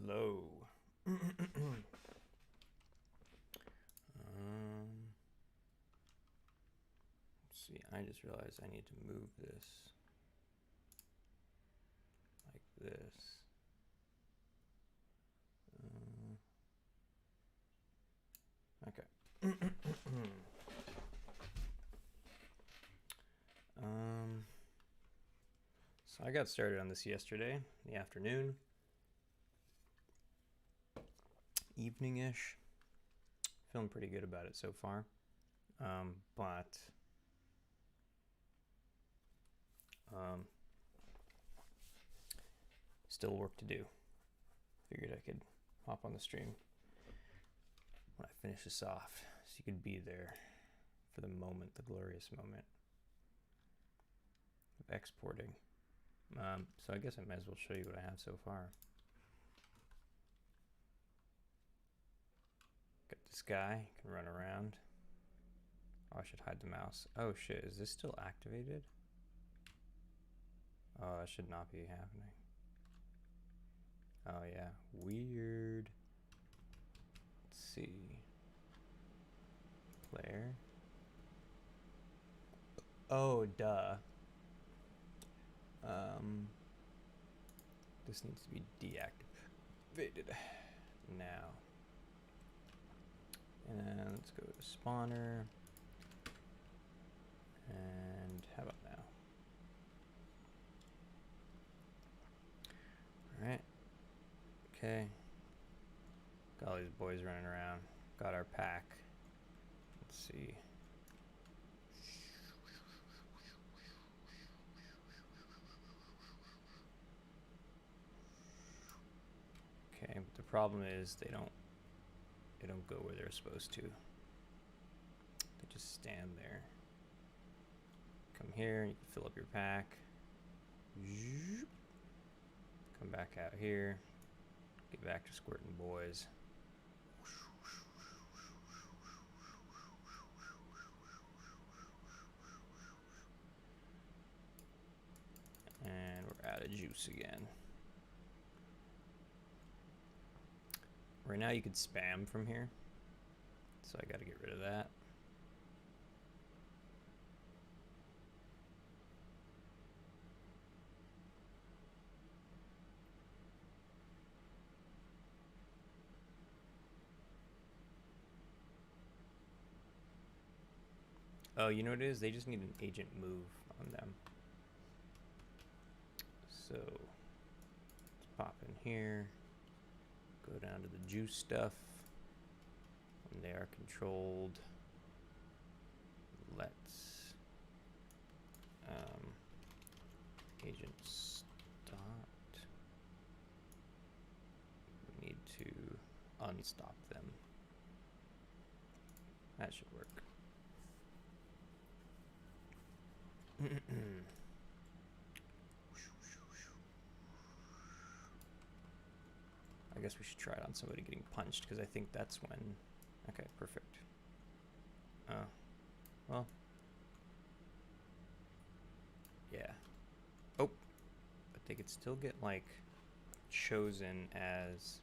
Hello. Let's see, I just realized I need to move this like this. Okay. So I got started on this yesterday in the afternoon, evening-ish. Feeling pretty good about it so far, but still work to do. Figured I could hop on the stream when I finish this off, so you could be there for the moment, the glorious moment of exporting. So I guess I might as well show you what I have so far. Got this guy, can run around. Oh, I should hide the mouse. Oh shit, is this still activated? Oh, that should not be happening. Oh yeah, weird. Let's see. Player. Oh, duh. This needs to be deactivated now. And let's go to spawner. And how about now? All right. Okay. Got all these boys running around. Got our pack. Let's see. Okay, but the problem is they don't go where they're supposed to. They just stand there. Come here, you can fill up your pack. Come back out here. Get back to squirting boys. And we're out of juice again. Right now you could spam from here, so I gotta get rid of that. Oh, you know what it is? They just need an agent move on them. So let's pop in here, go down to the juice stuff, and they are controlled. Let's agent start. We need to unstop them. That should work. I guess we should try it on somebody getting punched, because I think that's when... Okay, perfect. Well. Yeah. Oh. But they could still get, like, chosen as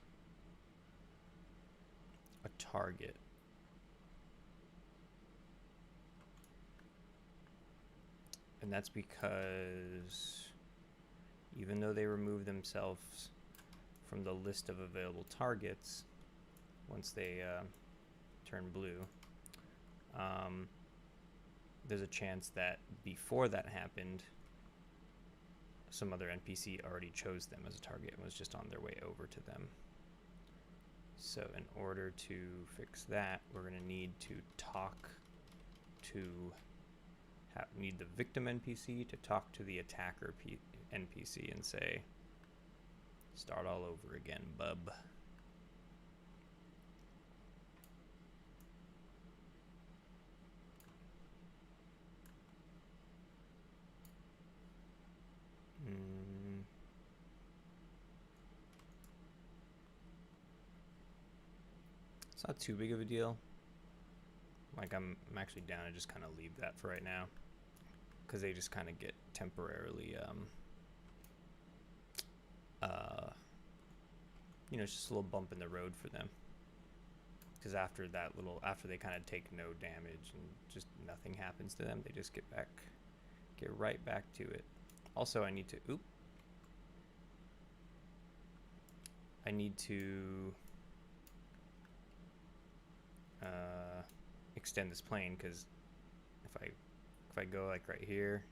a target. And that's because even though they remove themselves from the list of available targets, once they turn blue, there's a chance that before that happened, some other NPC already chose them as a target and was just on their way over to them. So in order to fix that, we're going to need to talk to... need the victim NPC to talk to the attacker NPC and say, start all over again, bub. It's not too big of a deal. Like, I'm actually down to just kind of leave that for right now, because they just kind of get temporarily you know, it's just a little bump in the road for them. Because after they kind of take no damage and just nothing happens to them, they just get right back to it. Also, I need to extend this plane, because if I go like right here,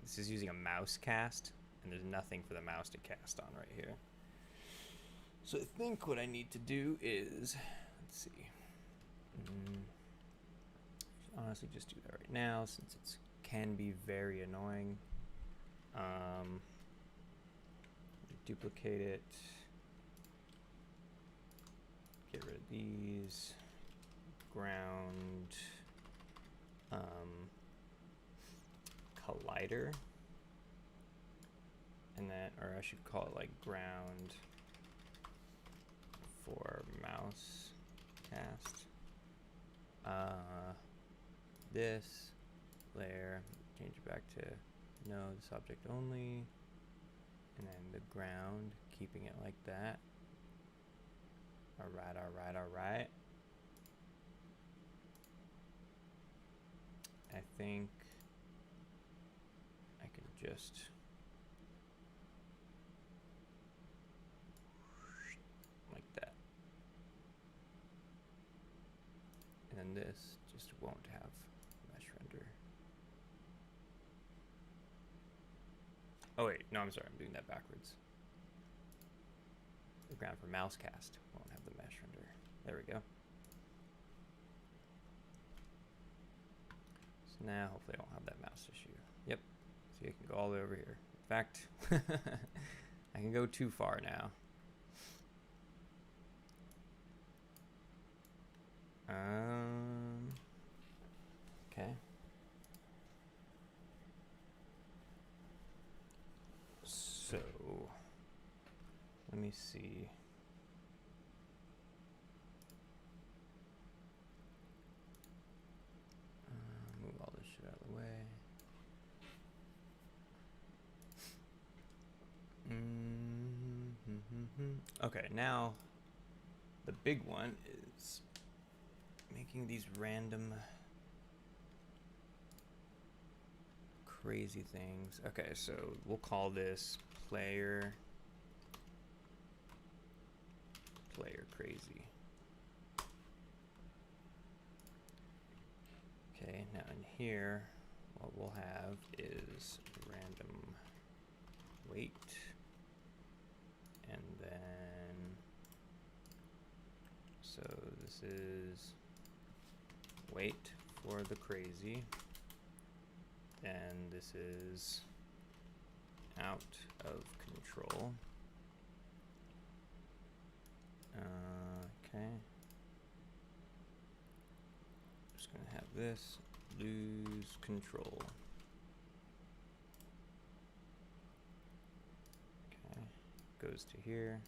this is using a mouse cast, and there's nothing for the mouse to cast on right here. So I think what I need to do is, let's see, honestly just do that right now, since it can be very annoying. Duplicate it, get rid of these, ground, collider, and then, or I should call it like ground for mouse cast. This layer, change it back to no, this object only, and then the ground, keeping it like that. Alright, alright, alright. I think I can just like that. And then this just won't have mesh render. Oh wait, no, I'm sorry, I'm doing that backwards. The ground for mouse cast won't have the mesh render. There we go. So now hopefully I don't have that mouse issue. Yep, see, I can go all the way over here. In fact, I can go too far now. Okay. So, let me see. Move all this shit out of the way. Okay, now the big one is making these random crazy things. Okay, so we'll call this player crazy. Okay, now in here, what we'll have is random weight, and then, so this is weight for the crazy, and this is out of control. Okay. Just gonna have this lose control. Okay, goes to here.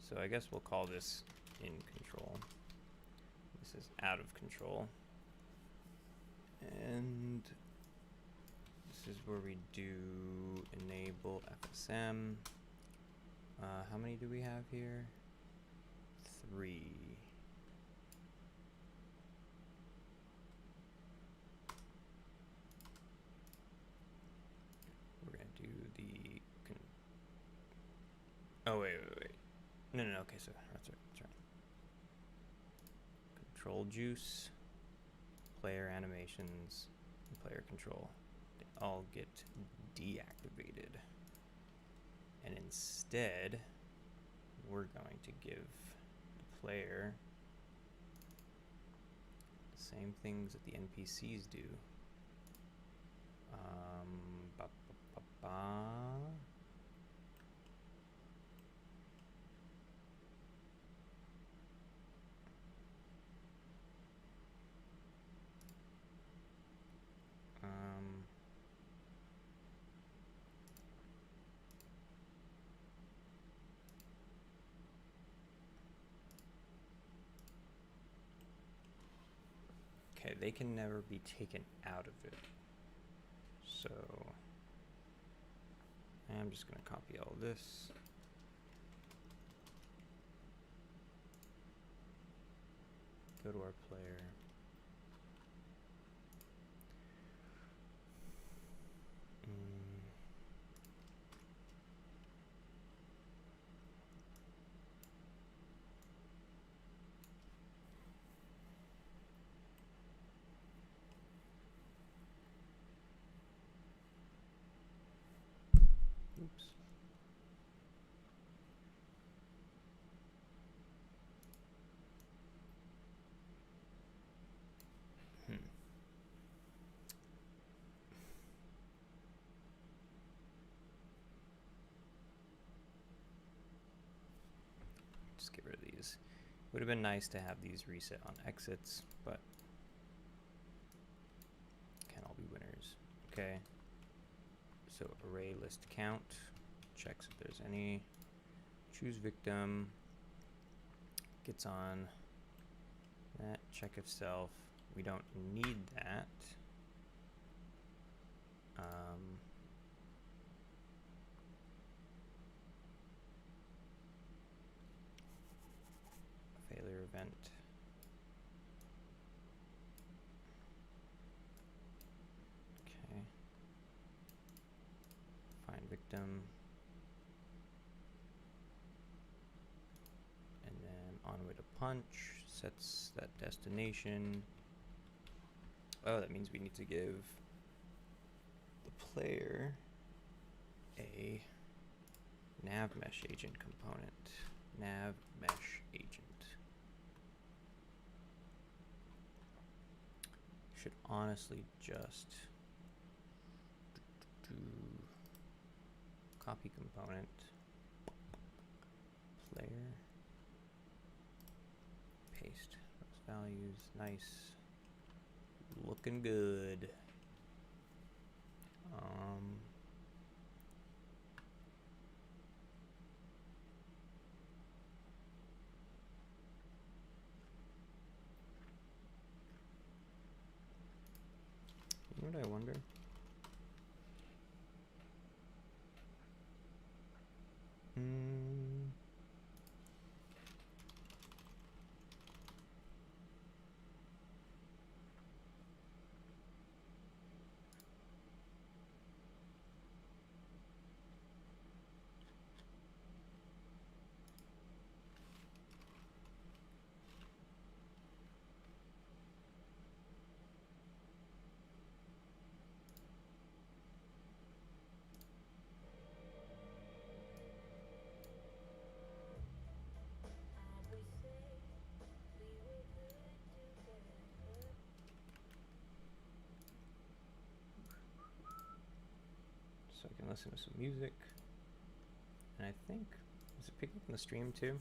So I guess we'll call this in control. This is out of control. And this is where we do enable FSM. How many do we have here? 3. We're gonna do the oh wait. No, okay, so that's right. Control juice, player animations, and player control. They all get deactivated. And instead, we're going to give the player the same things that the NPCs do. Okay, they can never be taken out of it. So I'm just going to copy all this, Go to our player. Oops. Just get rid of these. Would have been nice to have these reset on exits, but can't all be winners. Okay. So array list count checks if there's any. Choose victim. Gets on that. Check if self. We don't need that. Failure event. Okay. Find victim. And then on way to punch. Sets that destination. Oh, that means we need to give the player a nav mesh agent component. Nav mesh agent. Should honestly just do copy component, player, paste those values. Nice, looking good. You know what I wonder? So I can listen to some music. And I think, is it picking up in the stream too?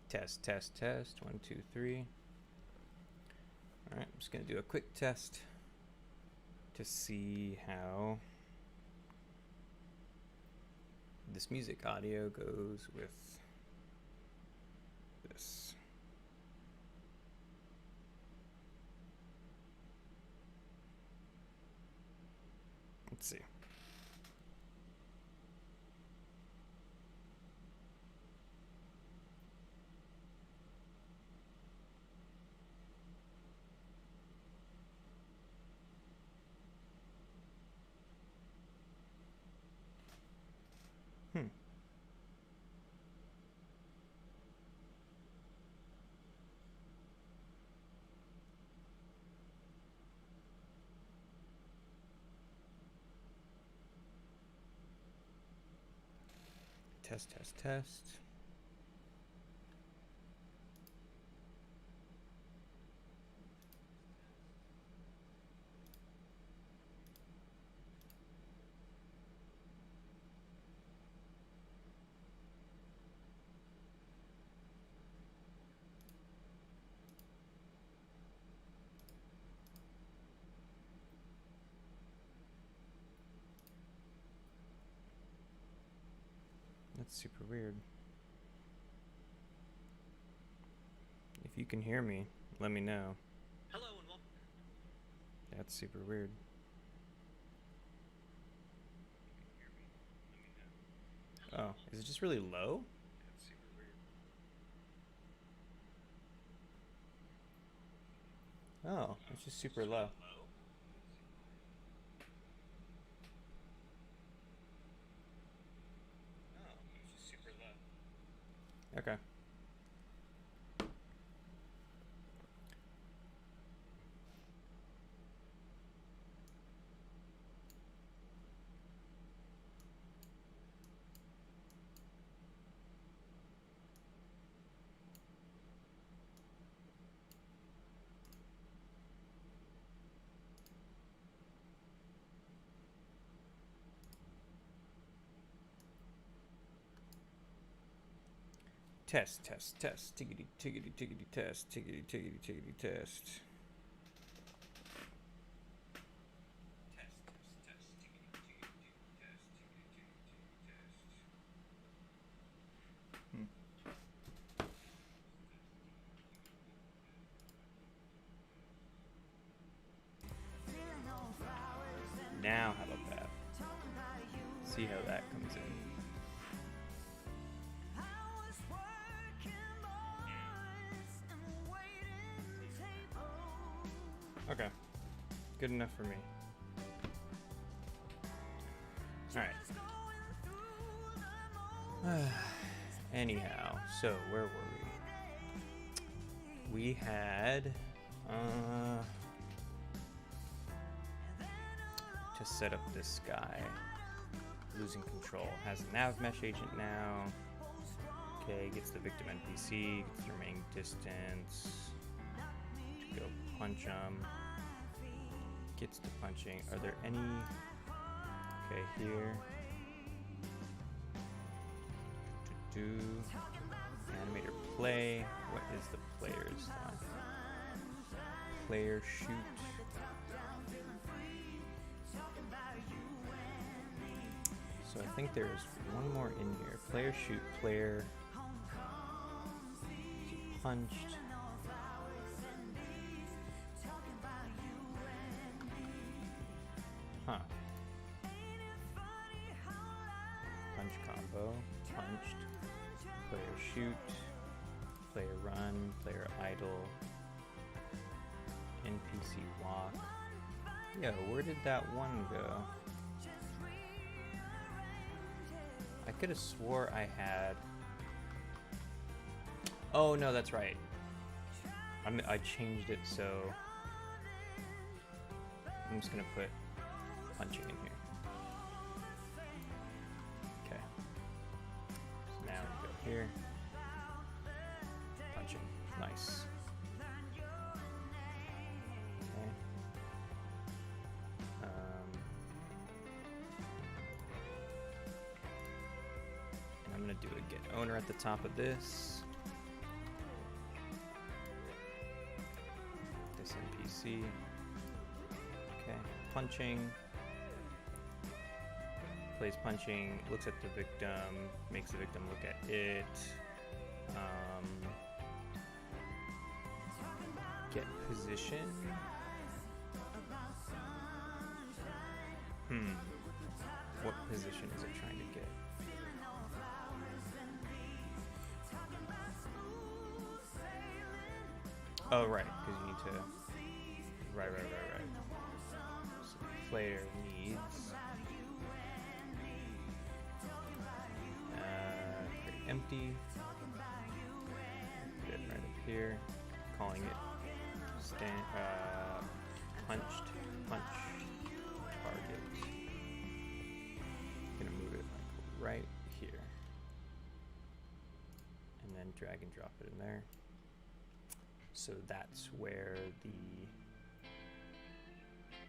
Test, test, test. 1, 2, 3. All right, I'm just gonna do a quick test to see how this music audio goes with this. Let's see. Test, test, test. That's super weird. If you can hear me, let me know. Hello and welcome. That's super weird. Oh, is it just really low? That's super weird. Oh, it's just super low. Okay. Test, test, test, tiggity, tiggity, tiggity, test, tiggity, tiggity, tiggity, test. Now, how about that? See how that comes in. Okay, good enough for me. Alright. Anyhow, so where were we? We had to set up this guy. Losing control. Has a nav mesh agent now. Okay, gets the victim NPC, gets the remaining distance. Go punch him. Gets to punching. Are there any? Okay, here. Do animator play. What is the player's line? Player shoot. So I think there's one more in here. Player shoot, player punched. Huh. Punch combo, punched, player shoot, player run, player idle, NPC walk. Yo, where did that one go? I could have swore I had. Oh no, that's right. I changed it, so I'm just gonna put punching in here. Okay. So now we go here. Punching. Nice. Okay. And I'm gonna do a get owner at the top of this. This NPC. Okay. Punching. Plays punching, looks at the victim, makes the victim look at it. Get position. What position is it trying to get? Oh, right, because you need to. Right. So the player needs. Create empty. Put it right up here. Calling it punched punch target. Gonna move it like right here, and then drag and drop it in there. So that's where the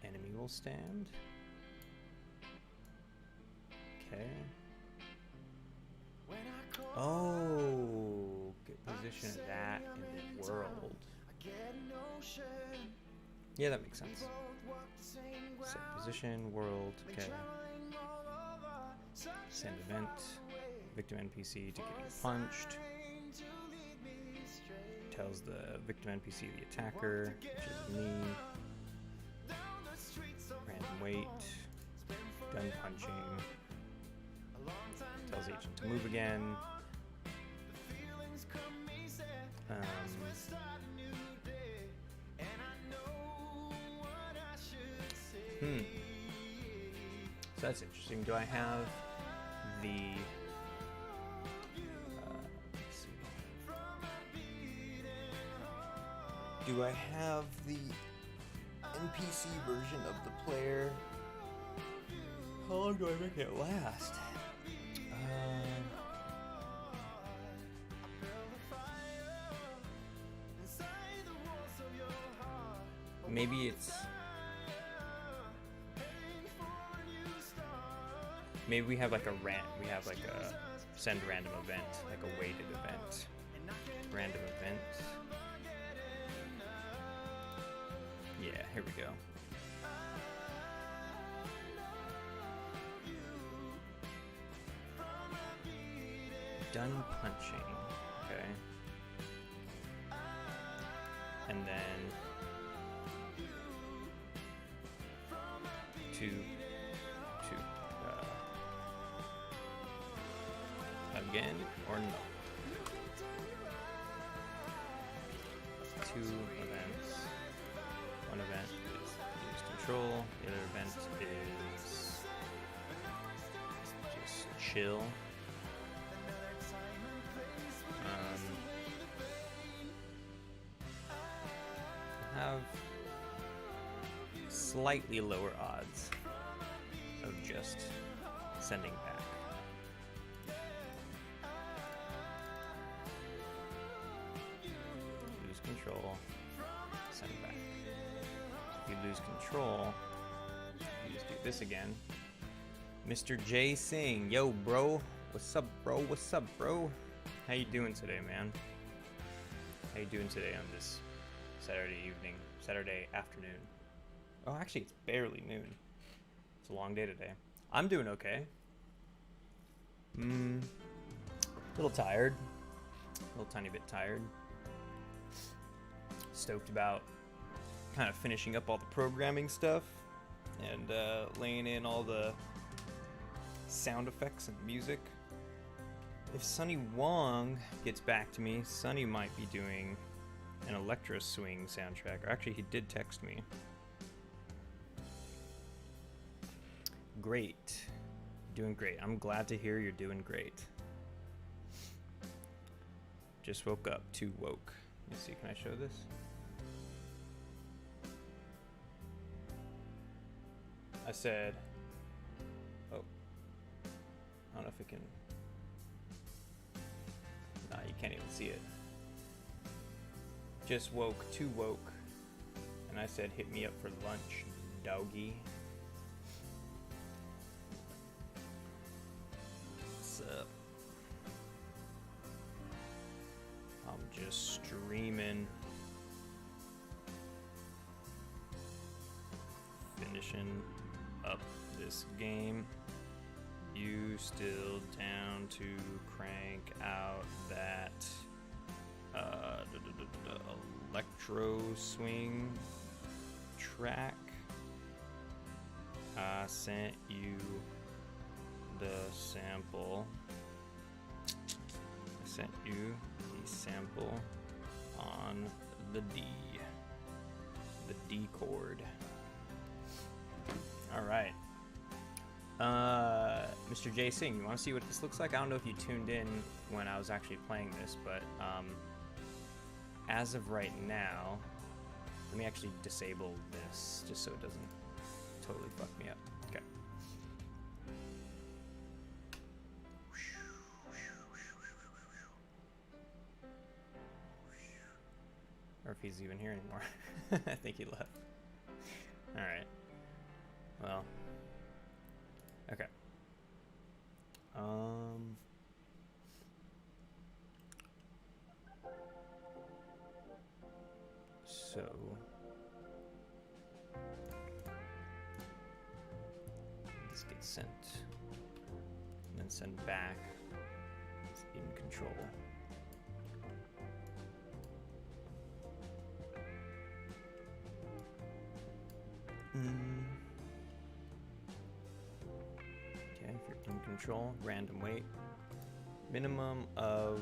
enemy will stand. Okay. Oh, get position of that in the world. Yeah, that makes sense. Set position, world, okay. Send event, victim NPC to getting punched. Tells the victim NPC the attacker, which is me. Random wait. Done punching. Tells agent to move again. So that's interesting. Do I have the... let's see. Do I have the NPC version of the player? How long do I make it last? Maybe it's... Maybe we have like a we have like a send random event, like a weighted event. Random event. Yeah, here we go. Done punching. Okay. And then two again or no? Two events. One event is use control. The other event is just chill. Have slightly lower odds of just sending back. Lose control, send back. If you lose control, you just do this again. Mr. J Singh, yo bro, what's up bro, what's up bro? How you doing today, man? How you doing today on this Saturday evening, Saturday afternoon? Oh, actually, it's barely noon. It's a long day today. I'm doing okay. A little tired. A little tiny bit tired. Stoked about kind of finishing up all the programming stuff and laying in all the sound effects and music. If Sonny Wong gets back to me, Sonny might be doing an electro swing soundtrack. Or actually, he did text me. Great. Doing great. I'm glad to hear you're doing great. Just woke up. Too woke. Let me see. Can I show this? I said... Oh. I don't know if it can... Nah, you can't even see it. Just woke. Too woke. And I said, hit me up for lunch, doggy. Up. I'm just streaming, finishing up this game. You still down to crank out that electro swing track? I sent you the sample. I sent you the sample on the D chord. All right. Mr. J Singh, you want to see what this looks like? I don't know if you tuned in when I was actually playing this, but as of right now, let me actually disable this just so it doesn't totally fuck me up. Okay. Or if he's even here anymore. I think he left. Alright. Well. Okay. So this gets sent and then send back. control. Okay, if you're in control, random weight. Minimum of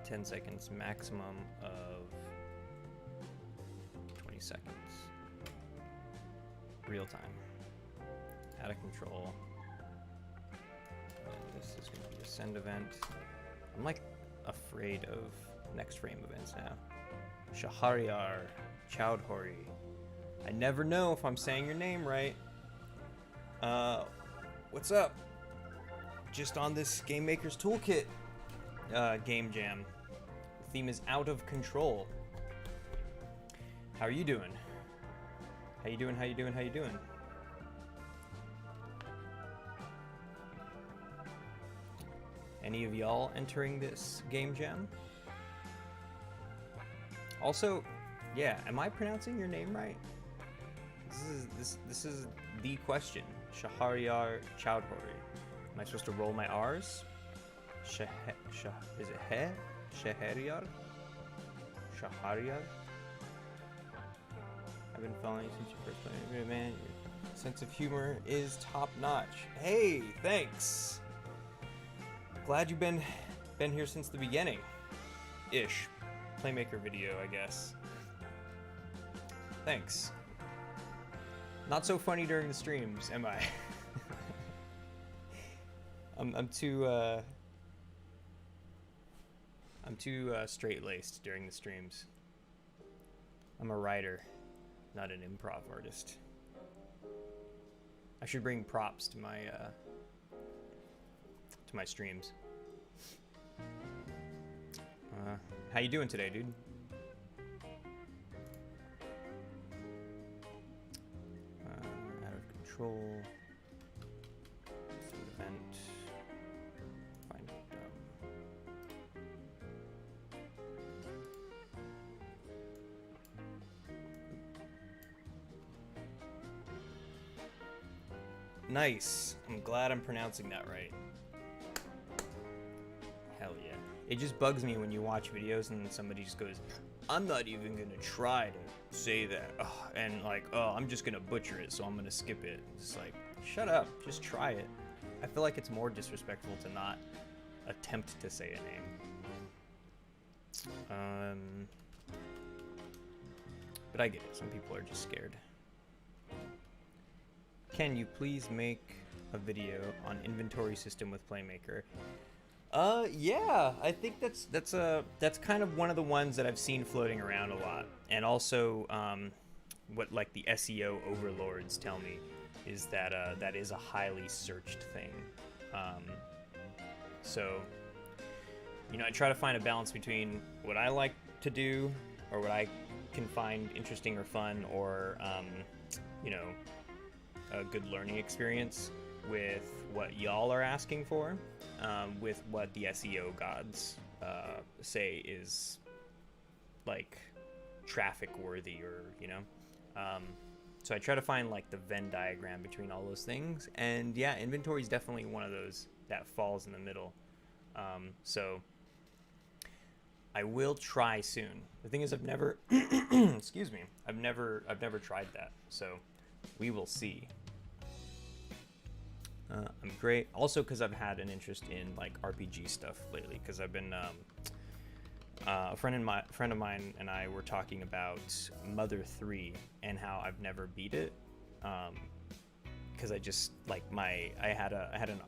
10 seconds, maximum of 20 seconds. Real time. Out of control. And this is going to be a send event. I'm like afraid of next frame events now. Shahryar Chowdhury. I never know if I'm saying your name right. What's up? Just on this Game Maker's Toolkit game jam. The theme is out of control. How are you doing? How you doing? How you doing? How you doing? Any of y'all entering this game jam? Also, yeah, am I pronouncing your name right? This is the question. Shahryar Chowdhury. Am I supposed to roll my R's? Is it he? Shahryar? Shahryar? I've been following you since you first played. Man, your sense of humor is top notch. Hey, thanks. Glad you've been here since the beginning. Ish. Playmaker video, I guess. Thanks. Not so funny during the streams, am I? I'm too straight-laced during the streams. I'm a writer, not an improv artist. I should bring props to my streams. How you doing today, dude? Out of control. Event. Find Nice. I'm glad I'm pronouncing that right. Hell yeah. It just bugs me when you watch videos and somebody just goes, I'm not even gonna try to say that. Oh, and like, oh, I'm just gonna butcher it, so I'm gonna skip it. It's like, shut up, just try it. I feel like it's more disrespectful to not attempt to say a name. But I get it, some people are just scared. Can you please make a video on inventory system with Playmaker? Yeah, I think that's kind of one of the ones that I've seen floating around a lot. And also, what like the SEO overlords tell me is that that is a highly searched thing. So, you know, I try to find a balance between what I like to do or what I can find interesting or fun or, you know, a good learning experience with what y'all are asking for, with what the SEO gods say is like traffic worthy, or you know. So I try to find like the Venn diagram between all those things, and yeah, inventory is definitely one of those that falls in the middle. So I will try soon. The thing is, I've never excuse me, I've never tried that, so we will see. I'm great. Also, because I've had an interest in like RPG stuff lately. Because I've been a friend of mine and I were talking about Mother 3 and how I've never beat it. Because I just like I had an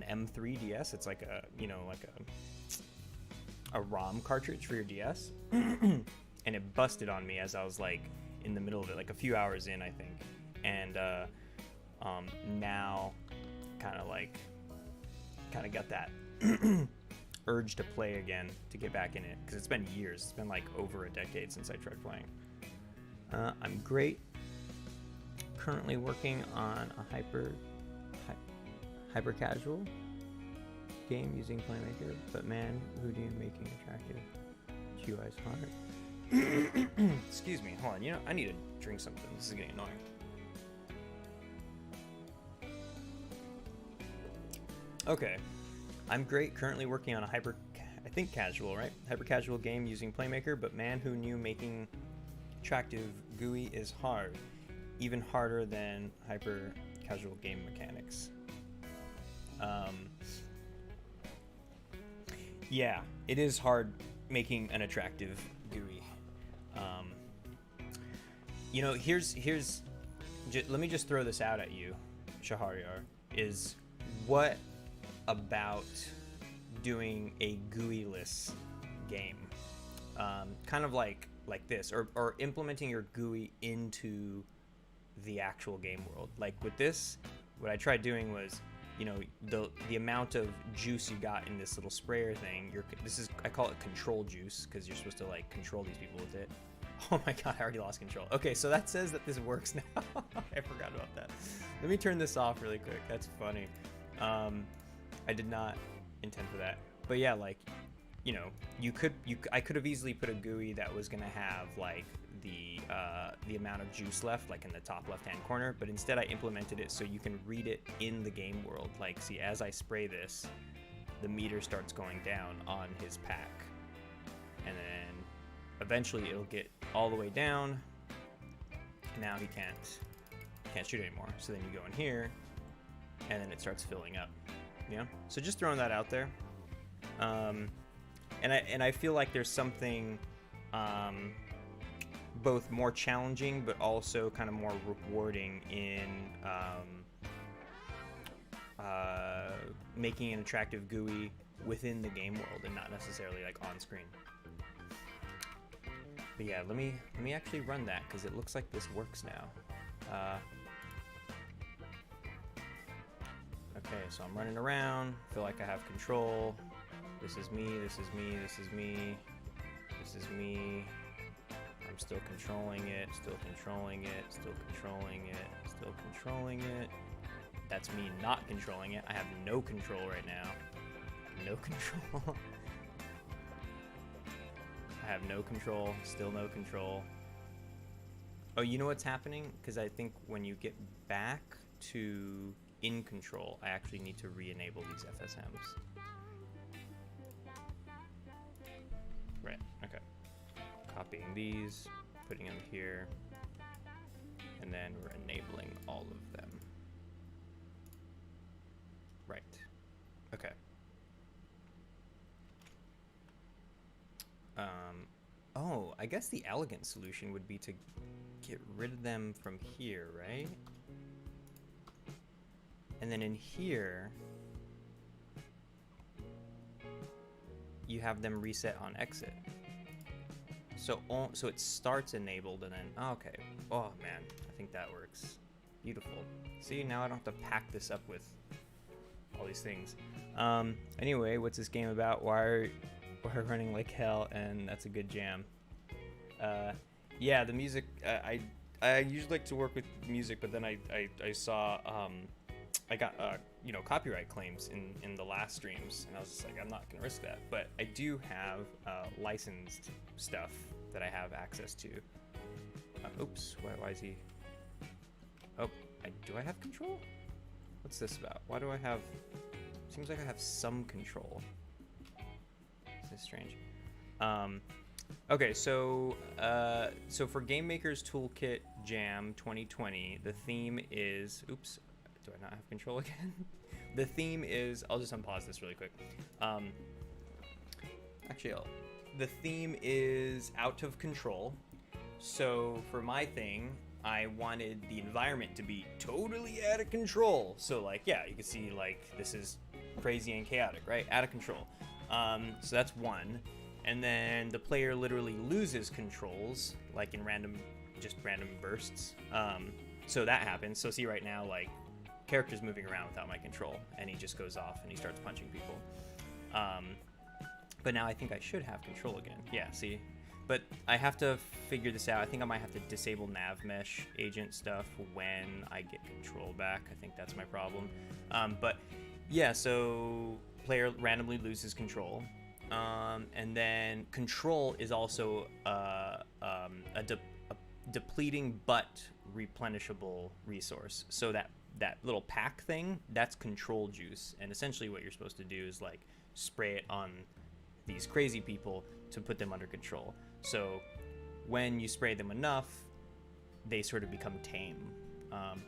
M3 DS. It's like a a ROM cartridge for your DS, and it busted on me as I was like in the middle of it, like a few hours in, I think, and now kind of got that urge to play again, to get back in it, because it's been years. It's been like over a decade since I tried playing. I'm great. Currently working on a hyper casual game using Playmaker, but man, who do you making attractive? QI's hard. Excuse me, hold on. You know, I need to drink something. This is getting annoying. Okay, I'm great. Currently working on a I think casual, right? Hyper casual game using Playmaker, but man who knew making attractive GUI is hard. Even harder than hyper casual game mechanics. Yeah, it is hard making an attractive GUI. You know, let me just throw this out at you, Shahryar, is what about doing a GUI-less game? Kind of like this, or implementing your GUI into the actual game world. Like with this, what I tried doing was, you know, the amount of juice you got in this little sprayer thing. I call it control juice, because you're supposed to like control these people with it. Oh my god, I already lost control. Okay, so that says that this works now. I forgot about that. Let me turn this off really quick. That's funny. I did not intend for that. But yeah, like, you know, I could have easily put a GUI that was gonna have like the amount of juice left, like in the top left-hand corner, but instead I implemented it so you can read it in the game world. Like, see, as I spray this, the meter starts going down on his pack, and then eventually it'll get all the way down. Now he can't shoot anymore. So then you go in here, and then it starts filling up. You know, so just throwing that out there. And I feel like there's something both more challenging but also kind of more rewarding in making an attractive GUI within the game world and not necessarily like on screen. But yeah, let me actually run that, because it looks like this works now. Okay, so I'm running around, feel like I have control. This is me, this is me, this is me, this is me. I'm still controlling it, still controlling it, still controlling it, still controlling it. That's me not controlling it. I have no control right now. No control. I have no control, still no control. Oh, you know what's happening? Because I think when you get back to in control, I actually need to re-enable these FSMs. Right, okay. Copying these, putting them here, and then we're enabling all of them. Right, okay. Oh, I guess the elegant solution would be to get rid of them from here, right? And then in here, you have them reset on exit. So it starts enabled and then, oh, okay. Oh man, I think that works. Beautiful. See, now I don't have to pack this up with all these things. Anyway, what's this game about? Why are running like hell? And that's a good jam. Yeah, the music, I usually like to work with music, but then I saw, I got, you know, copyright claims in the last streams, and I was just like, I'm not gonna risk that. But I do have licensed stuff that I have access to. Oops, why is he? Oh, do I have control? What's this about? Why do I have? Seems like I have some control. This is strange. Okay, so for Game Maker's Toolkit Jam 2020, the theme is, oops, do I not have control again? The theme is, I'll just unpause this really quick. Actually, the theme is out of control. So for my thing, I wanted the environment to be totally out of control. So like, yeah, you can see like this is crazy and chaotic, right? Out of control. So that's one. And then the player literally loses controls, like in random bursts. So that happens. So see right now, like, character's moving around without my control, and he just goes off and he starts punching people. But now I think I should have control again. Yeah, see? But I have to figure this out. I think I might have to disable nav mesh agent stuff when I get control back. I think that's my problem. But yeah, so player randomly loses control. And then control is also a depleting but replenishable resource. So that that little pack thing, that's control juice. And essentially what you're supposed to do is like spray it on these crazy people to put them under control. So when you spray them enough, they sort of become tame,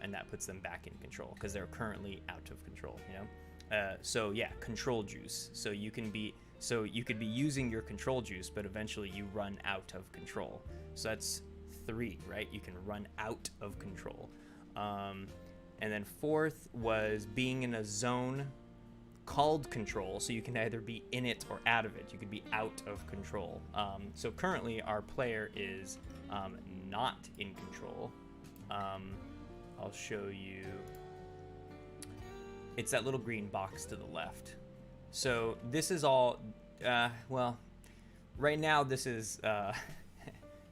and that puts them back in control because they're currently out of control, you know? So yeah, control juice. So you could be using your control juice, but eventually you run out of control. So that's 3, right? You can run out of control. And then 4th was being in a zone called control, so you can either be in it or out of it. You could be out of control. So currently our player is not in control. I'll show you. It's that little green box to the left. So this is all, well, right now this is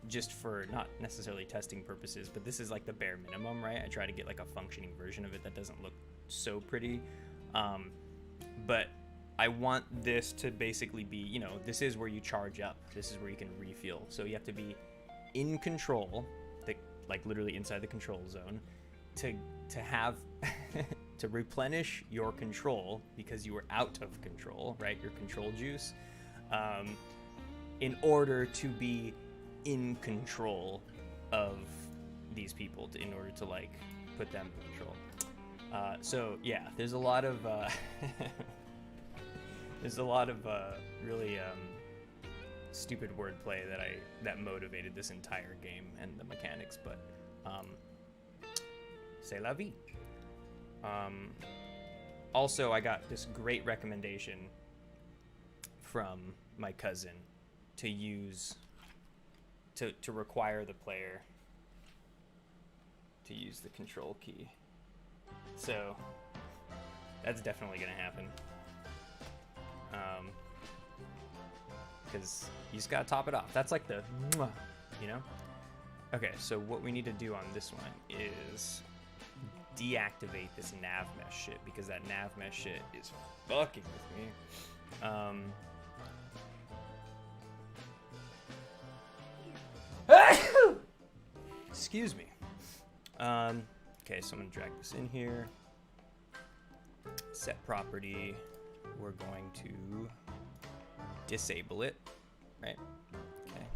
just for not necessarily testing purposes, but this is like the bare minimum, right? I try to get like a functioning version of it that doesn't look so pretty. But I want this to basically be, you know, this is where you charge up. This is where you can refuel. So you have to be in control, like literally inside the control zone, to have to replenish your control because you were out of control, right? Your control juice, in order to be in control of these people, in order to like put them in control. So yeah, there's a lot of really stupid wordplay that motivated this entire game and the mechanics, but c'est la vie. Also, I got this great recommendation from my cousin to use to require the player to use the control key. So that's definitely gonna happen. Because you just gotta top it off. That's like the, you know? Okay, so what we need to do on this one is deactivate this nav mesh shit, because that nav mesh shit is fucking with me. Excuse me. Okay, so I'm gonna drag this in here. Set property. We're going to disable it, right? Okay.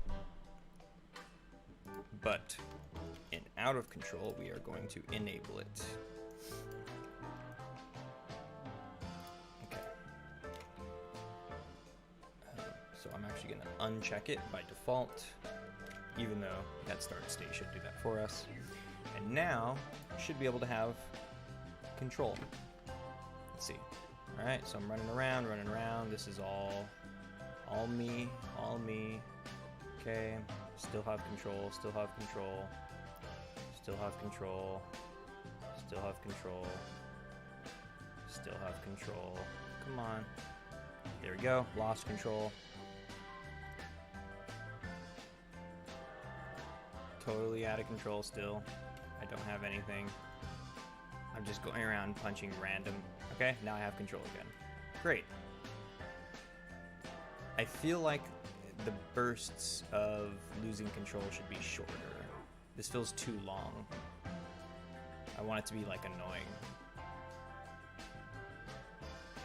But in out of control, we are going to enable it. Okay. So I'm actually going to uncheck it by default, even though that start state should do that for us. And now we should be able to have control. Let's see. All right, so I'm running around. This is all me. Okay, still have control. Still have control. Come on. There we go. Lost control. Totally out of control still. I don't have anything. I'm just going around punching random. Okay, now I have control again. Great. I feel like the bursts of losing control should be shorter. This feels too long. I want it to be like annoying.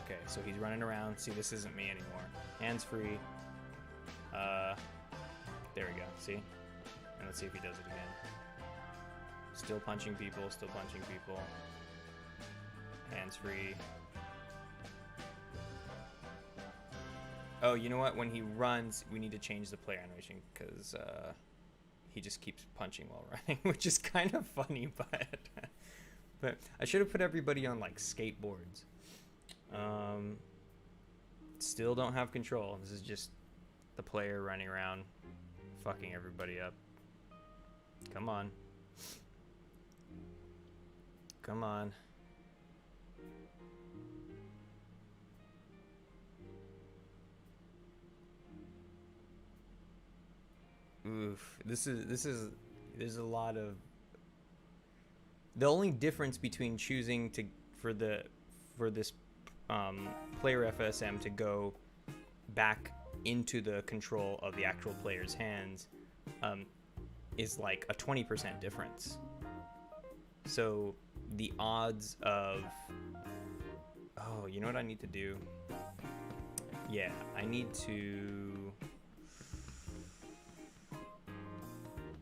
Okay, so he's running around. See, this isn't me anymore. Hands free. There we go. See? And let's see if he does it again. Still punching people. Hands free. Oh, you know what? When he runs, we need to change the player animation because he just keeps punching while running, which is kind of funny, but I should have put everybody on like skateboards. Still don't have control. This is just the player running around, fucking everybody up. Come on. Come on. Oof. There's a lot of, the only difference between choosing for this player FSM to go back into the control of the actual player's hands is like a 20% difference. So the odds of, oh, you know what I need to do? Yeah, I need to,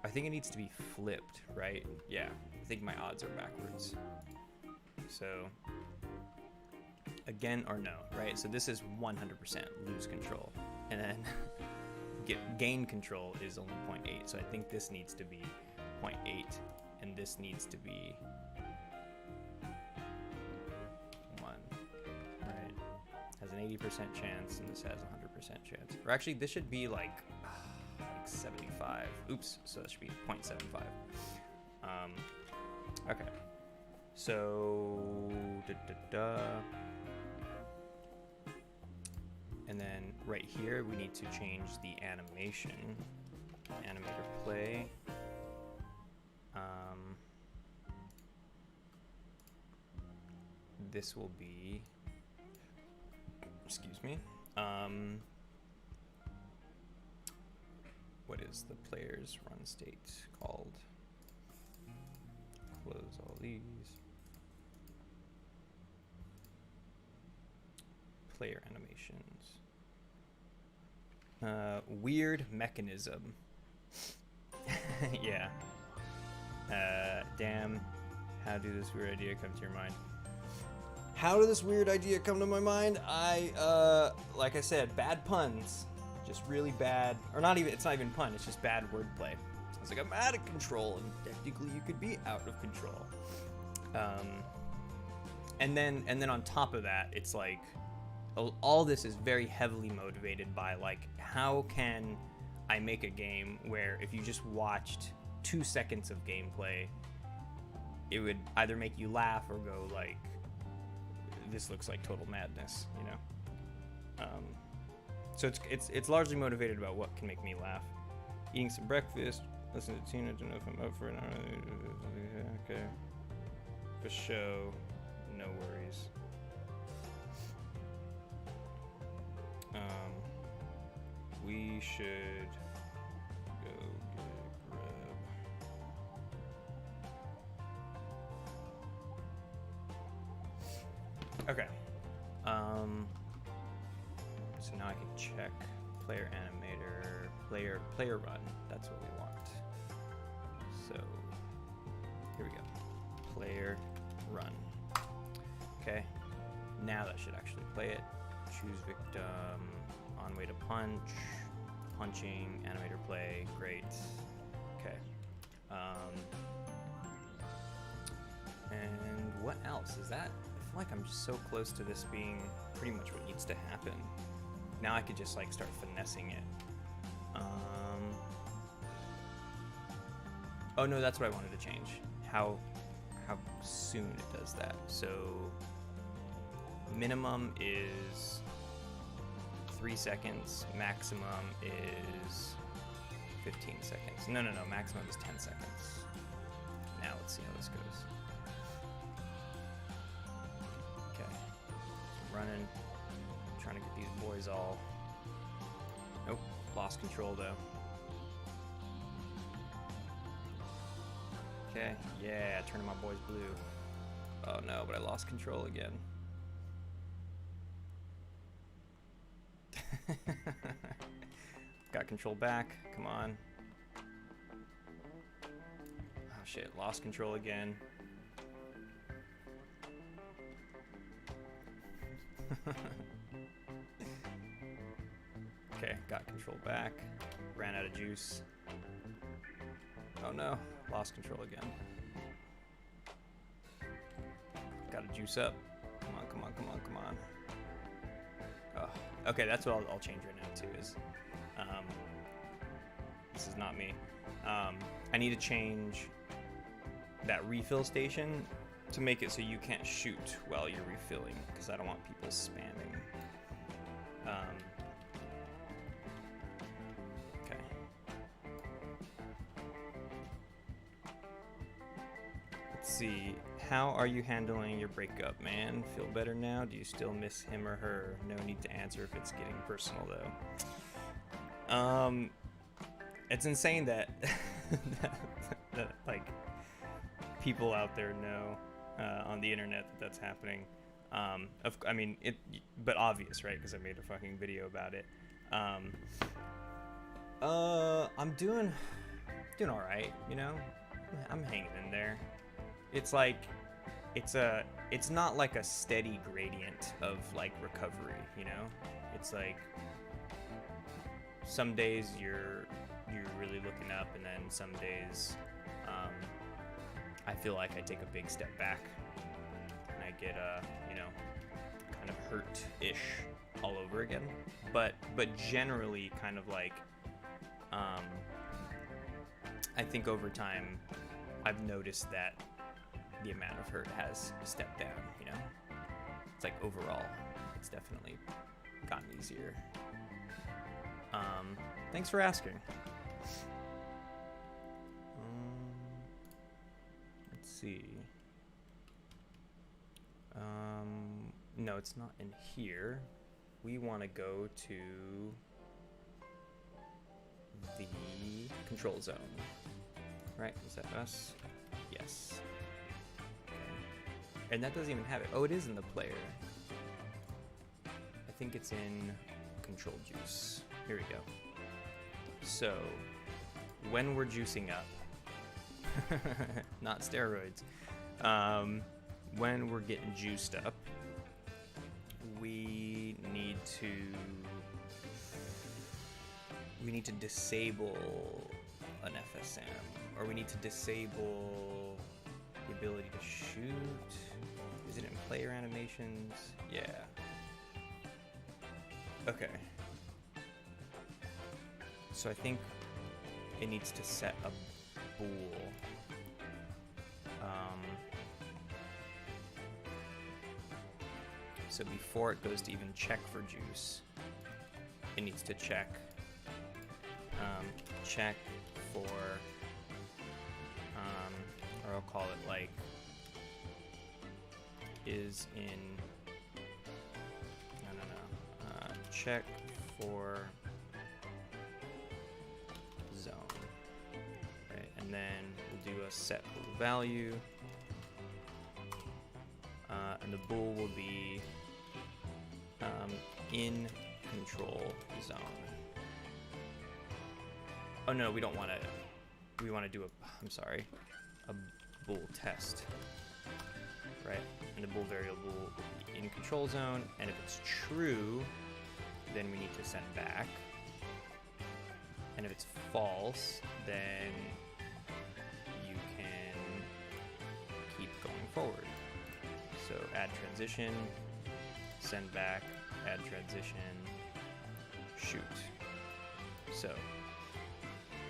I think it needs to be flipped, right? Yeah, I think my odds are backwards. So again or no, right? So this is 100% lose control, and then gain control is only 0.8. So I think this needs to be 0.8, and this needs to be 1, right? Has an 80% chance, and this has a 100% chance. Or actually, this should be like 75. Oops, so that should be 0.75. Okay. So, and then right here, we need to change the animation. Animator play. This will be, excuse me. What is the player's run state called? Close all these. Player animations. Weird mechanism. Yeah. Damn. How did this weird idea come to your mind? How did this weird idea come to my mind? Like I said, bad puns. Just really bad, or not even, it's not even pun, it's just bad wordplay. I was like, I'm out of control, and technically you could be out of control. And then on top of that, it's like, all this is very heavily motivated by like, how can I make a game where if you just watched 2 seconds of gameplay, it would either make you laugh or go like, this looks like total madness, you know? So it's largely motivated about what can make me laugh. Eating some breakfast, listen to Tina, don't know if I'm up for it. Okay. For show, no worries. We should go get grub. Okay. So now I can check player animator, player run. That's what we want. So here we go. Player run. Okay. Now that should actually play it. Choose victim. On way to punch. Punching. Animator play. Great. Okay. And what else is that? I feel like I'm just so close to this being pretty much what needs to happen. Now I could just like start finessing it. Oh no, that's what I wanted to change. How soon it does that. So minimum is 3 seconds. Maximum is 15 seconds. No, maximum is 10 seconds. Now let's see how this goes. Okay, so running. Trying to get these boys all. Nope, lost control though. Okay, yeah, turning my boys blue. Oh no, but I lost control again. Got control back, come on. Oh shit, lost control again. Okay, got control back. Ran out of juice. Oh no, lost control again. Gotta juice up. Come on, come on, come on, come on. Oh, okay, that's what I'll change right now too is, this is not me. I need to change that refill station to make it so you can't shoot while you're refilling, because I don't want people spamming. Okay. Let's see. How are you handling your breakup, man? Feel better now? Do you still miss him or her? No need to answer if it's getting personal, though. It's insane that, that like, people out there know on the internet that that's happening. I mean, but obvious, right? Because I made a fucking video about it. I'm doing all right, you know. I'm hanging in there. It's like, it's not like a steady gradient of like recovery, you know. It's like some days you're really looking up, and then some days I feel like I take a big step back and I get you know, kind of hurt-ish all over again. But generally kind of like I think over time I've noticed that the amount of hurt has stepped down, you know. It's like overall it's definitely gotten easier. Thanks for asking. Let's see. No, it's not in here. We want to go to the control zone. Right? Is that us? Yes. Okay. And that doesn't even have it. Oh, it is in the player. I think it's in control juice. Here we go. So, when we're juicing up, not steroids, when we're getting juiced up, we need to disable an FSM, or we need to disable the ability to shoot. Is it in player animations? Yeah. Okay. So I think it needs to set a bool. So before it goes to even check for juice, it needs to check for, or I'll call it like, is in, check for zone, right? And then we'll do a set bool value, and the bool will be in control zone. Oh no, we don't want to. We want to do a bool test, right? And the bool variable will be in control zone, and if it's true, then we need to send back. And if it's false, then you can keep going forward. So add transition, send back, add transition, shoot. So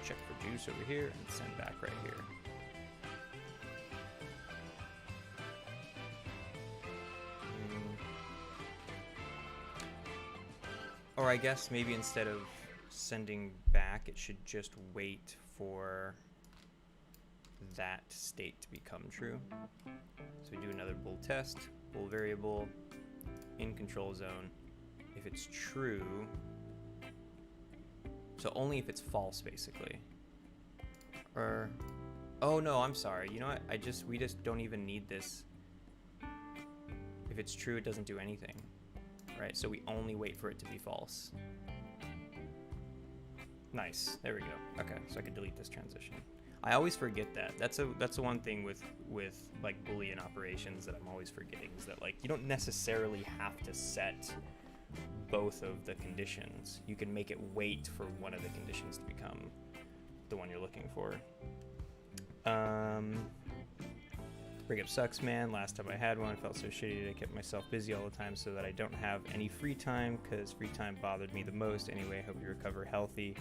check for juice over here and send back right here. Or I guess maybe instead of sending back, it should just wait for that state to become true. So we do another bool test, bool variable, in control zone. If it's true, so only if it's false, basically. Or, oh no, I'm sorry. You know what? We just don't even need this. If it's true, it doesn't do anything. Right, so we only wait for it to be false. Nice, there we go. Okay, so I can delete this transition. I always forget that. That's the one thing with like Boolean operations that I'm always forgetting, is that like you don't necessarily have to set both of the conditions. You can make it wait for one of the conditions to become the one you're looking for. Breakup sucks, man. Last time I had one, I felt so shitty that I kept myself busy all the time so that I don't have any free time, because free time bothered me the most. Anyway, I hope you recover healthy.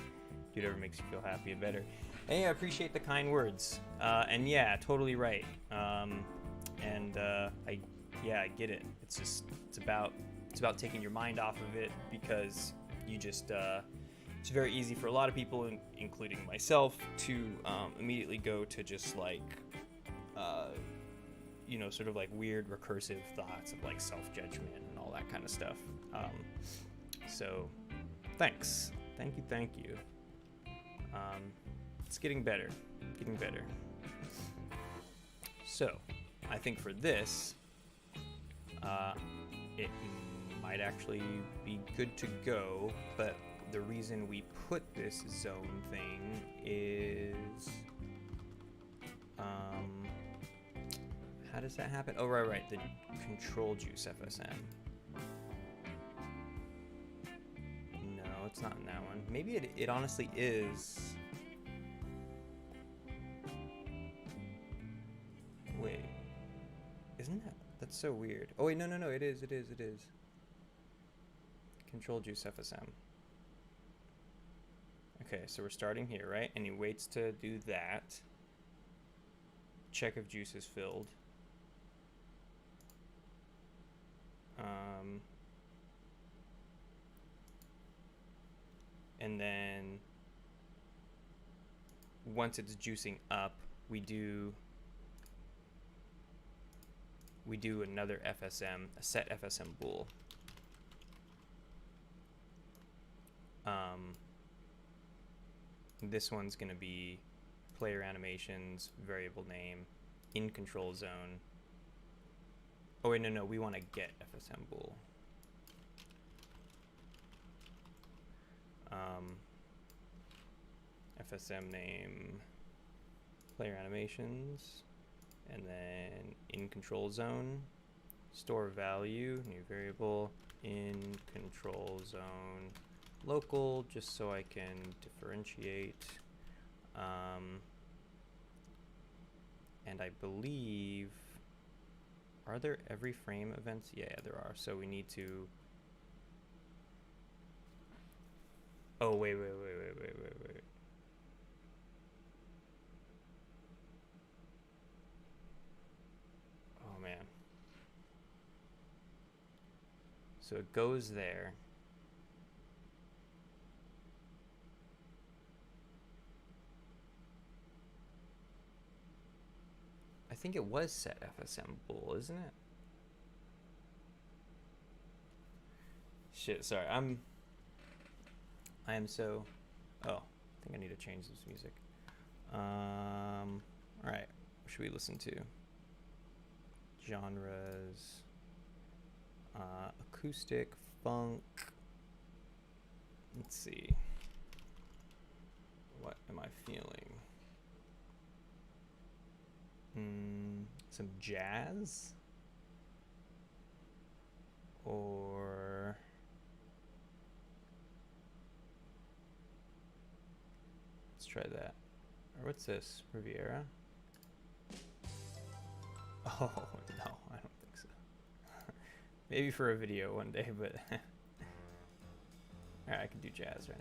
Do whatever makes you feel happy and better. Hey, I appreciate the kind words. And yeah, totally right. I get it. It's about taking your mind off of it, because you just it's very easy for a lot of people, including myself, to immediately go to just like sort of like weird recursive thoughts of like self-judgment and all that kind of stuff. So thank you. It's getting better. So I think for this, it might actually be good to go, but the reason we put this zone thing is, how does that happen? Oh, right, the control juice FSM. No, it's not in that one. Maybe it honestly is. Wait, isn't that? That's so weird. Oh wait, no, it is. Control juice FSM. Okay, so we're starting here, right? And he waits to do that. Check if juice is filled. And then once it's juicing up, we do another FSM, a set FSM bool. This one's going to be player animations, variable name, in control zone. Oh wait, no, we want to get FSM bool. FSM name, player animations, and then in control zone, store value, new variable, in control zone, local, just so I can differentiate. And I believe, are there every frame events? Yeah, there are. So we need to, oh, wait. Oh, man. So it goes there. I think it was set FSM bool, isn't it? Shit, sorry. I am so, oh, I think I need to change this music. All right, what should we listen to? Genres, acoustic, funk. Let's see. What am I feeling? Some jazz? Or let's try that. Or what's this? Riviera? Oh, no, I don't think so. Maybe for a video one day, but alright, I can do jazz right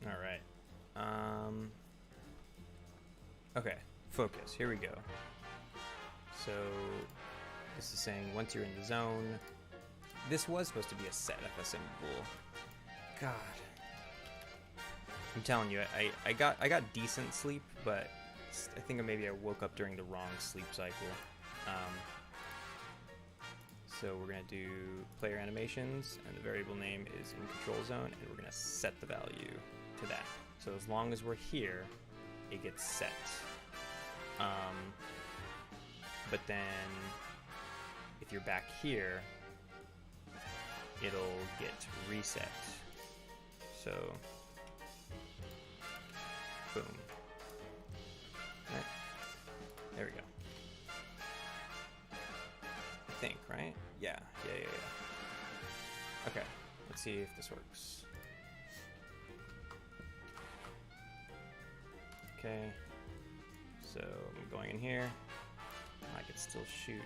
now. Alright. Okay, focus. Here we go. So this is saying once you're in the zone, this was supposed to be a set FSM bool. God, I'm telling you, I got decent sleep, but I think maybe I woke up during the wrong sleep cycle. So we're gonna do player animations, and the variable name is in control zone, and we're gonna set the value to that. So as long as we're here, it gets set. But then if you're back here, it'll get reset. So boom. Right. There we go. I think, right? Yeah. Okay, let's see if this works. Okay, so I'm going in here. I could still shoot.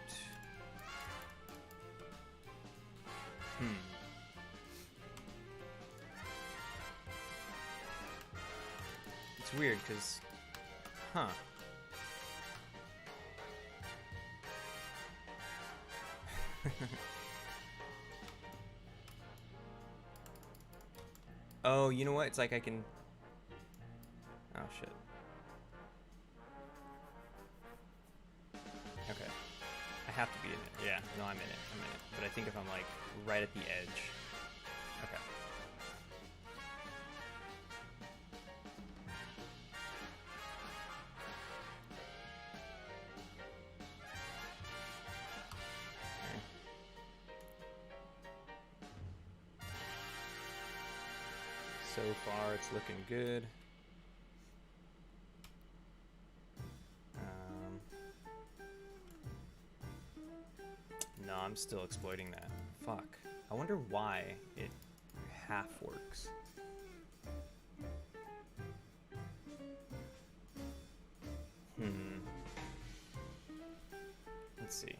It's weird because, oh, you know what? It's like I can, oh shit. Okay. I have to be in it. Yeah, no, I'm in it. But I think if I'm like right at the edge. Okay. So far, it's looking good. No, I'm still exploiting that. Fuck. I wonder why it half works. Let's see.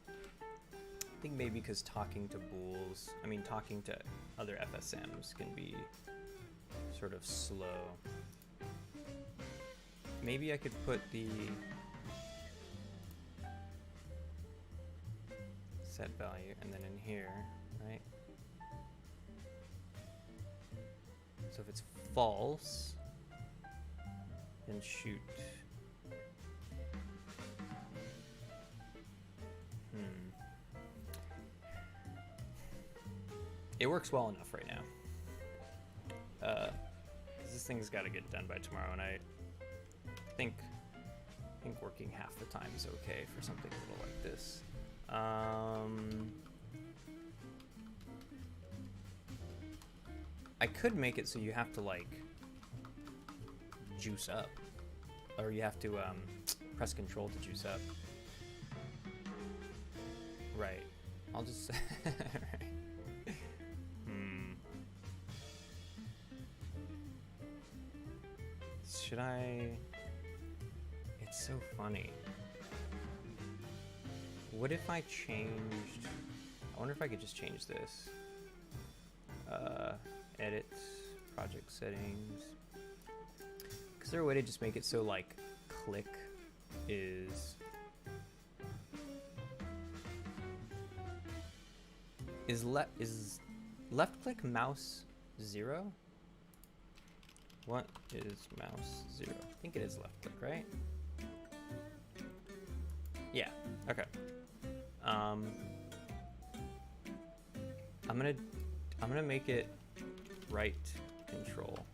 I think maybe because talking to bools, talking to other FSMs can be sort of slow. Maybe I could put the set value and then in here, right? So if it's false, then shoot. It works well enough right now. 'Cause this thing's got to get done by tomorrow, and I think working half the time is okay for something a little like this. I could make it so you have to like juice up, or you have to press control to juice up. Right. I'll just. Should I? It's so funny. What if I changed? I wonder if I could just change this. Edit, project settings. Is there a way to just make it so like click is left click mouse 0? What is mouse 0? I think it is left click, right? Yeah. Okay. I'm gonna make it right control.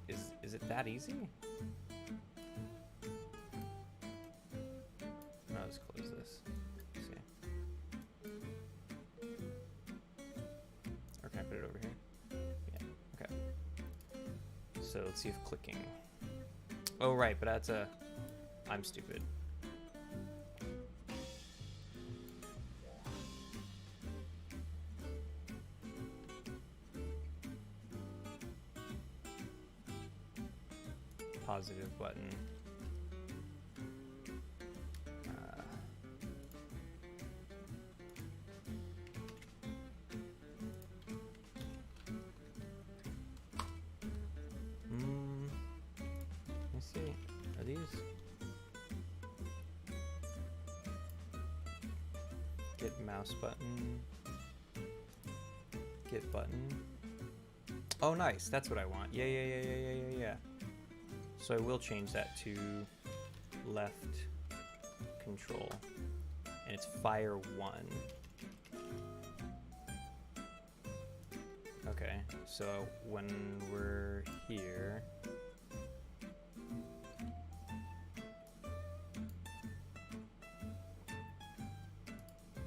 Is it that easy? No, let's close this. Let's see. Or can I put it over here? Yeah. Okay. So let's see if clicking. Oh right, but that's a. I'm stupid. Positive button. Let me see. Are these? Get mouse button. Get button. Oh, nice. That's what I want. Yeah. So I will change that to left control, and it's fire 1. Okay, so when we're here,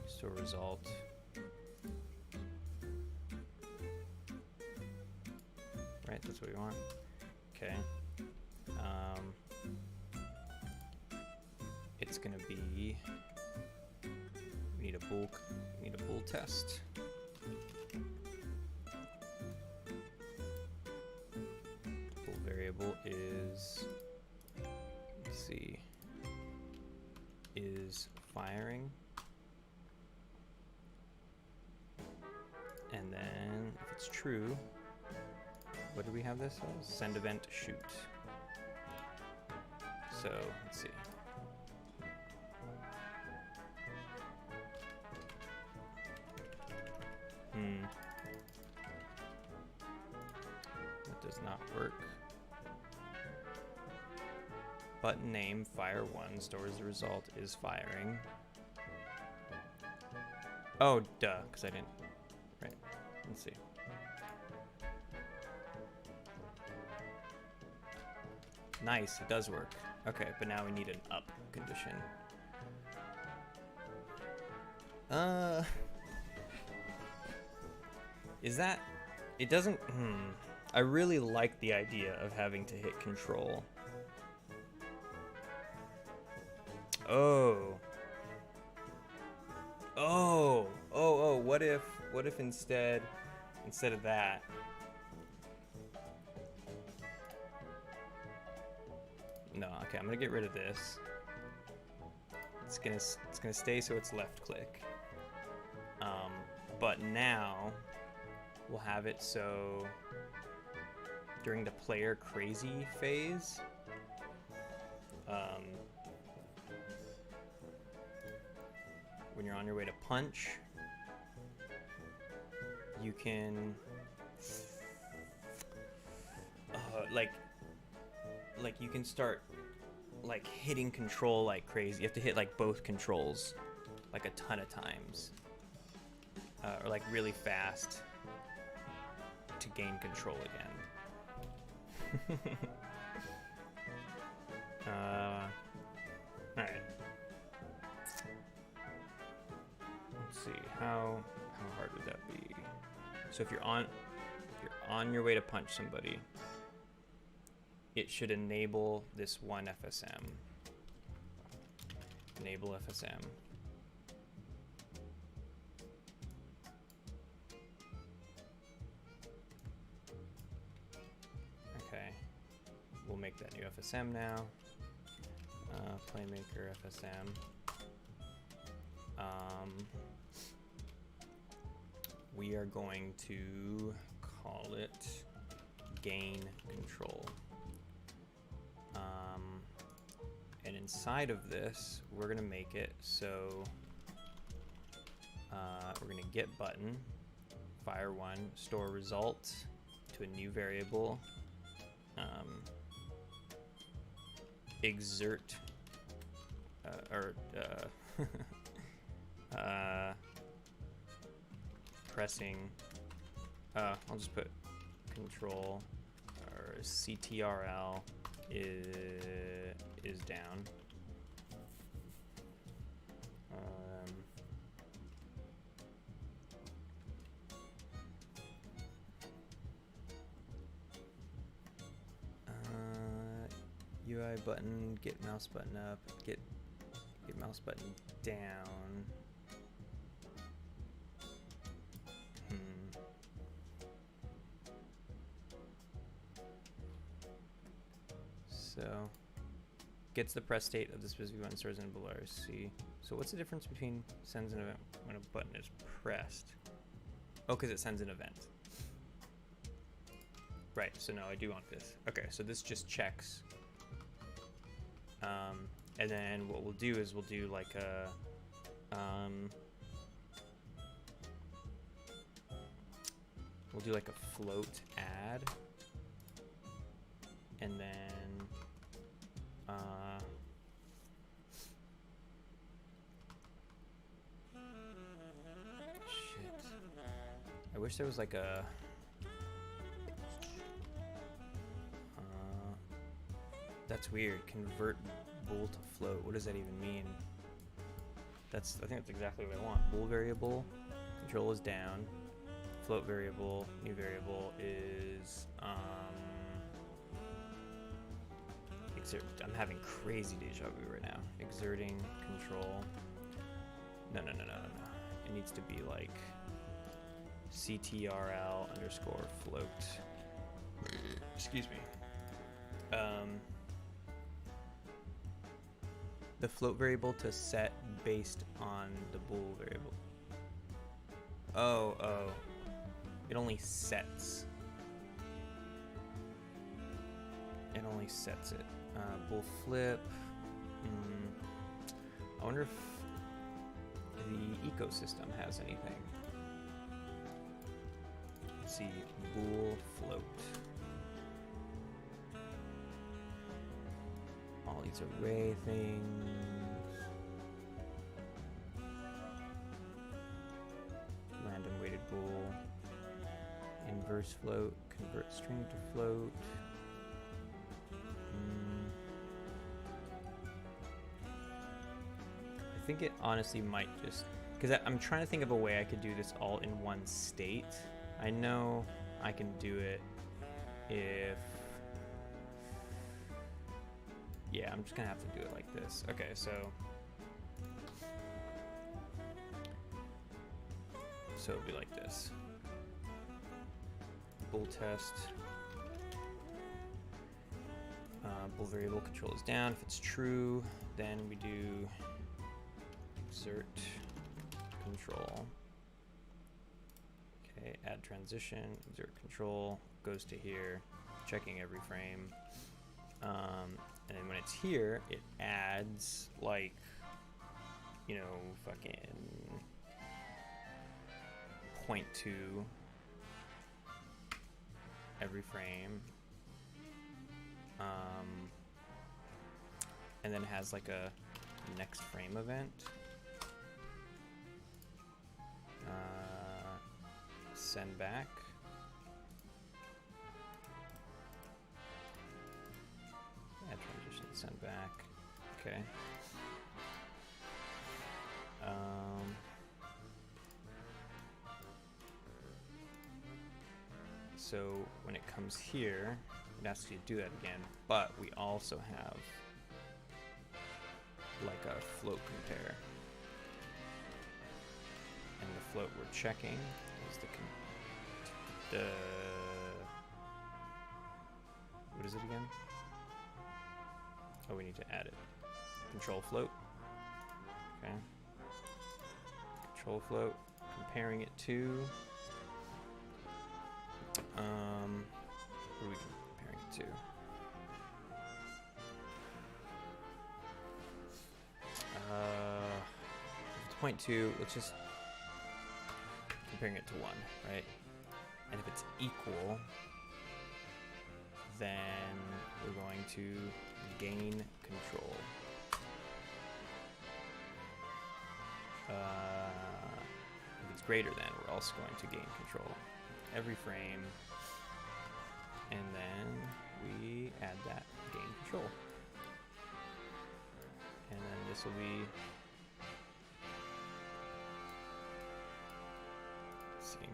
store result. Right, that's what we want. Okay. It's gonna be. We need a bool test. Bool variable is. Let's see. Is firing. And then if it's true, what do we have this as? Send event shoot. So let's see. That does not work. Button name fire 1 stores the result is firing. Oh, duh, because I didn't. Right. Let's see. Nice, it does work. Okay, but now we need an up condition. Is that... It doesn't... I really like the idea of having to hit control. Oh. What if instead of that... No, okay, I'm gonna get rid of this. It's gonna stay so it's left click. But now we'll have it so during the player crazy phase, when you're on your way to punch, you can like you can start like hitting control like crazy. You have to hit like both controls like a ton of times, or like really fast to gain control again. All right. Let's see, how hard would that be? So if you're on your way to punch somebody, it should enable this one FSM. Enable FSM. Okay, we'll make that new FSM now. Playmaker FSM. We are going to call it gain control. And inside of this, we're gonna make it so we're gonna get button, fire1, store result to a new variable, exert, pressing, I'll just put control, or CTRL is down. UI button, get mouse button up, get mouse button down. So gets the press state of the specific button, stores in below RC. So what's the difference between sends an event when a button is pressed? Oh, because it sends an event. Right, so no, I do want this. Okay, so this just checks. And then what we'll do is we'll do like a float add, and then shit. I wish there was like a that's weird. Convert bool to float. What does that even mean? I think that's exactly what I want. Bool variable, control is down. Float variable, new variable is exert. I'm having crazy deja vu right now. Exerting control. No. It needs to be like CTRL underscore float. Excuse me. The float variable to set based on the bool variable. Oh. It only sets. It only sets it. Bool flip. I wonder if the ecosystem has anything. Let's see. Bool float. All these array things. Random weighted bool. Inverse float. Convert string to float. I think it honestly might just, because I'm trying to think of a way I could do this all in one state. I know I can do it if... Yeah, I'm just gonna have to do it like this. Okay, so it'll be like this. Bool test. Bool variable control is down. If it's true, then we do exert control. Okay, add transition, exert control, goes to here, checking every frame. And then when it's here, it adds like, you know, fucking 0.2 every frame. And then has like a next frame event. Send back. Add transition, send back. Okay. So when it comes here, it asks you to do that again, but we also have like a float compare. And the float we're checking is the what is it again? Oh, we need to add it. Control float. Okay. Control float. Comparing it to. What are we comparing it to? If it's 0.2, let's just comparing it to 1, right? And if it's equal, then we're going to gain control. If it's greater than, we're also going to gain control every frame, and then we add that gain control. And then this will be, let's see,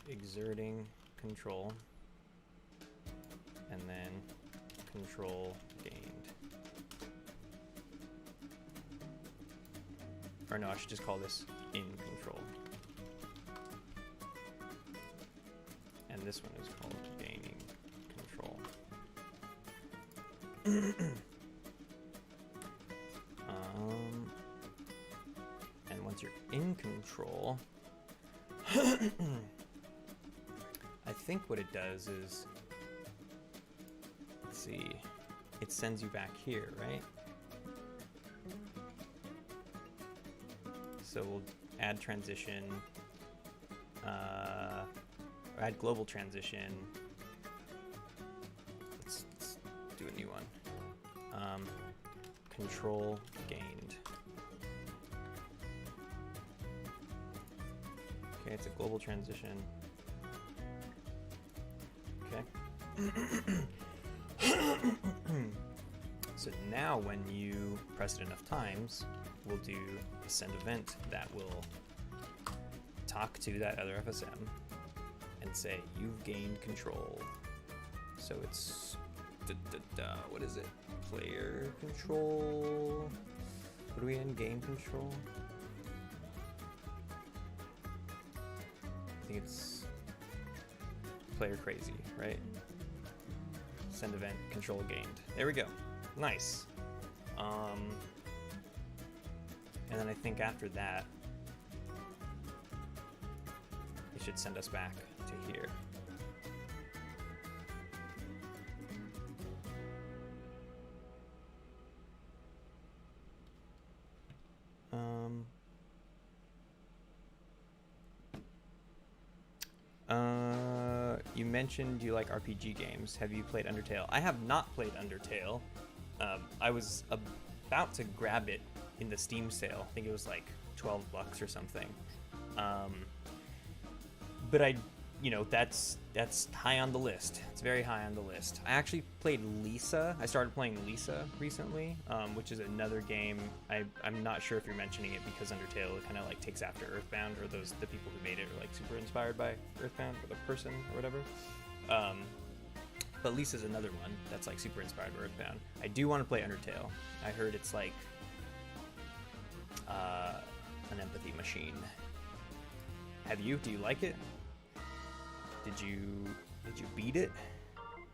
exerting control, and then control gained. Or no, I should just call this in control. And this one is called gaining control. And once you're in control, I think what it does is, let's see, it sends you back here, right? So we'll add transition, add global transition. Let's do a new one. Control gained. Okay, it's a global transition. Okay. So now when you press it enough times, we'll do a send event that will talk to that other FSM and say, you've gained control. So it's, what is it? Player control? What are we in? Game control? I think it's player crazy, right? Send event, control gained. There we go. Nice. And then I think after that, it should send us back to here. You mentioned you like RPG games. Have you played Undertale? I have not played Undertale. I was about to grab it in the Steam sale. I think it was like $12 or something. But I you know, that's high on the list. It's very high on the list. I actually played Lisa. I started playing Lisa recently, which is another game. I'm not sure if you're mentioning it because Undertale kind of like takes after Earthbound, or the people who made it are like super inspired by Earthbound, or the person or whatever. But Lisa's another one that's like super inspired by Earthbound. I do want to play Undertale. I heard it's like an empathy machine. Have you? Do you like it? Did you beat it?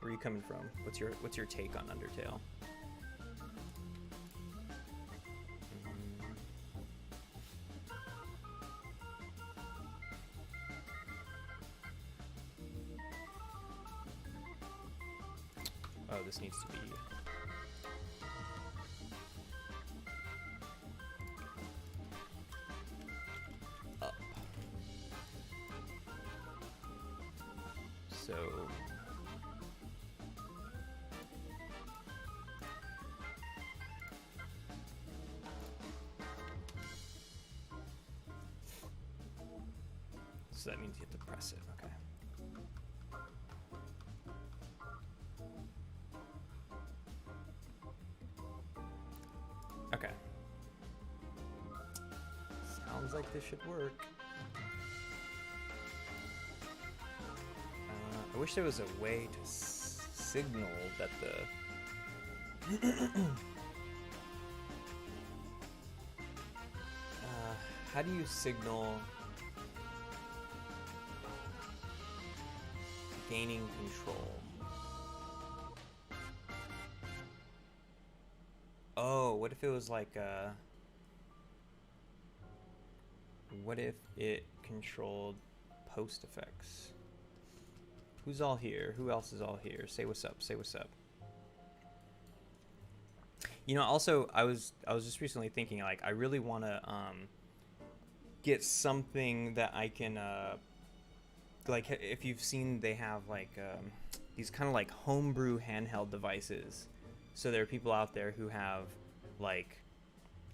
Where are you coming from? What's your take on Undertale? Oh, this needs to be up. So that means you have to press it. Okay. Okay. Sounds like this should work. I wish there was a way to signal that the how do you signal gaining control? Oh, what if it was like what if it controlled post effects? Who's all here? Who else is all here? Say what's up. Say what's up. You know, also I was just recently thinking, like, I really want to get something that I can like, if you've seen, they have like these kind of like homebrew handheld devices. So there are people out there who have like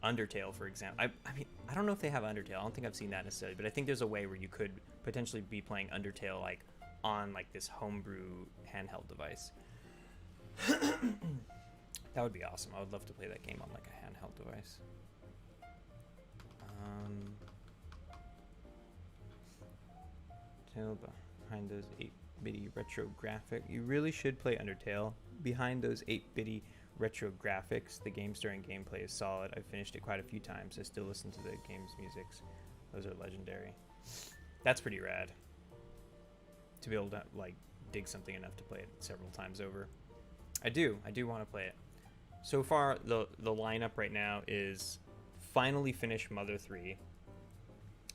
Undertale, for example. I mean, I don't know if they have Undertale. I don't think I've seen that necessarily, but I think there's a way where you could potentially be playing Undertale like on like this homebrew handheld device. That would be awesome. I would love to play that game on like a handheld device. Undertale behind those 8-bitty retro graphics. You really should play Undertale behind those 8-bitty retro graphics. The game's stirring gameplay is solid. I've finished it quite a few times. I still listen to the game's musics. Those are legendary. That's pretty rad. To be able to like dig something enough to play it several times over. I do want to play it. So far, the lineup right now is finally finish Mother 3,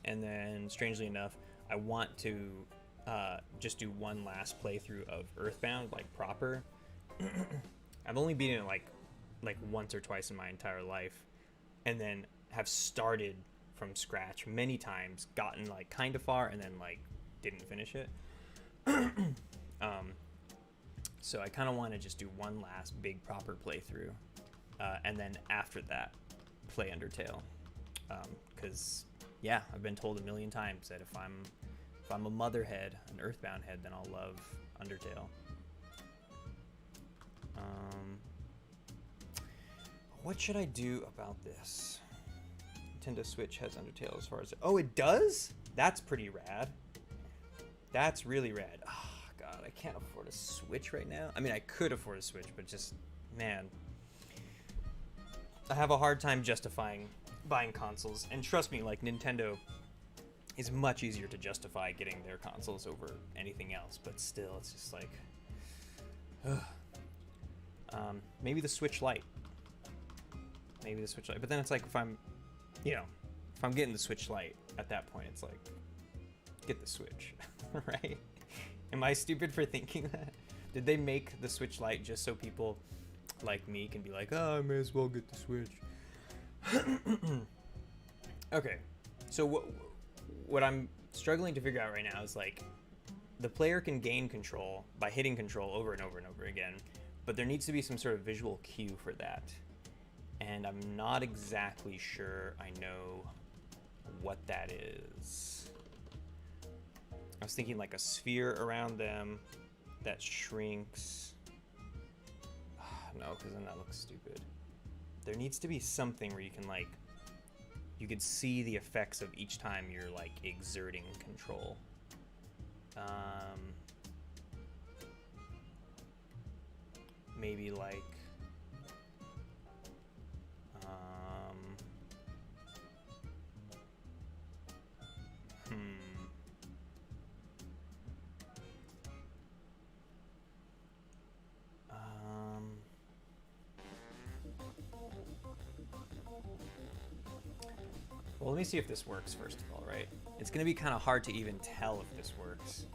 and then strangely enough, I want to just do one last playthrough of Earthbound, like proper. I've only beaten it like once or twice in my entire life, and then have started from scratch many times, gotten like kind of far, and then like didn't finish it. So I kind of want to just do one last big proper playthrough, and then after that play Undertale, because yeah, I've been told a million times that if I'm a Mother head, an Earthbound head, then I'll love Undertale. What should I do about this? Nintendo Switch has Undertale as far as... Oh, it does? That's pretty rad. That's really rad. Oh, God, I can't afford a Switch right now. I mean, I could afford a Switch, but just, man. I have a hard time justifying buying consoles. And trust me, like, Nintendo is much easier to justify getting their consoles over anything else. But still, it's just like... maybe the Switch Lite. Maybe the Switch Lite. But then it's like, if I'm getting the Switch Lite, at that point, it's like, get the Switch, right? Am I stupid for thinking that? Did they make the Switch Lite just so people like me can be like, oh, I may as well get the Switch? Okay, so what I'm struggling to figure out right now is like, the player can gain control by hitting control over and over and over again, but there needs to be some sort of visual cue for that. And I'm not exactly sure I know what that is. I was thinking like a sphere around them that shrinks. No, because then that looks stupid. There needs to be something where you can like, you could see the effects of each time you're like exerting control. Maybe like, well, let me see if this works first of all, right? It's gonna be kind of hard to even tell if this works.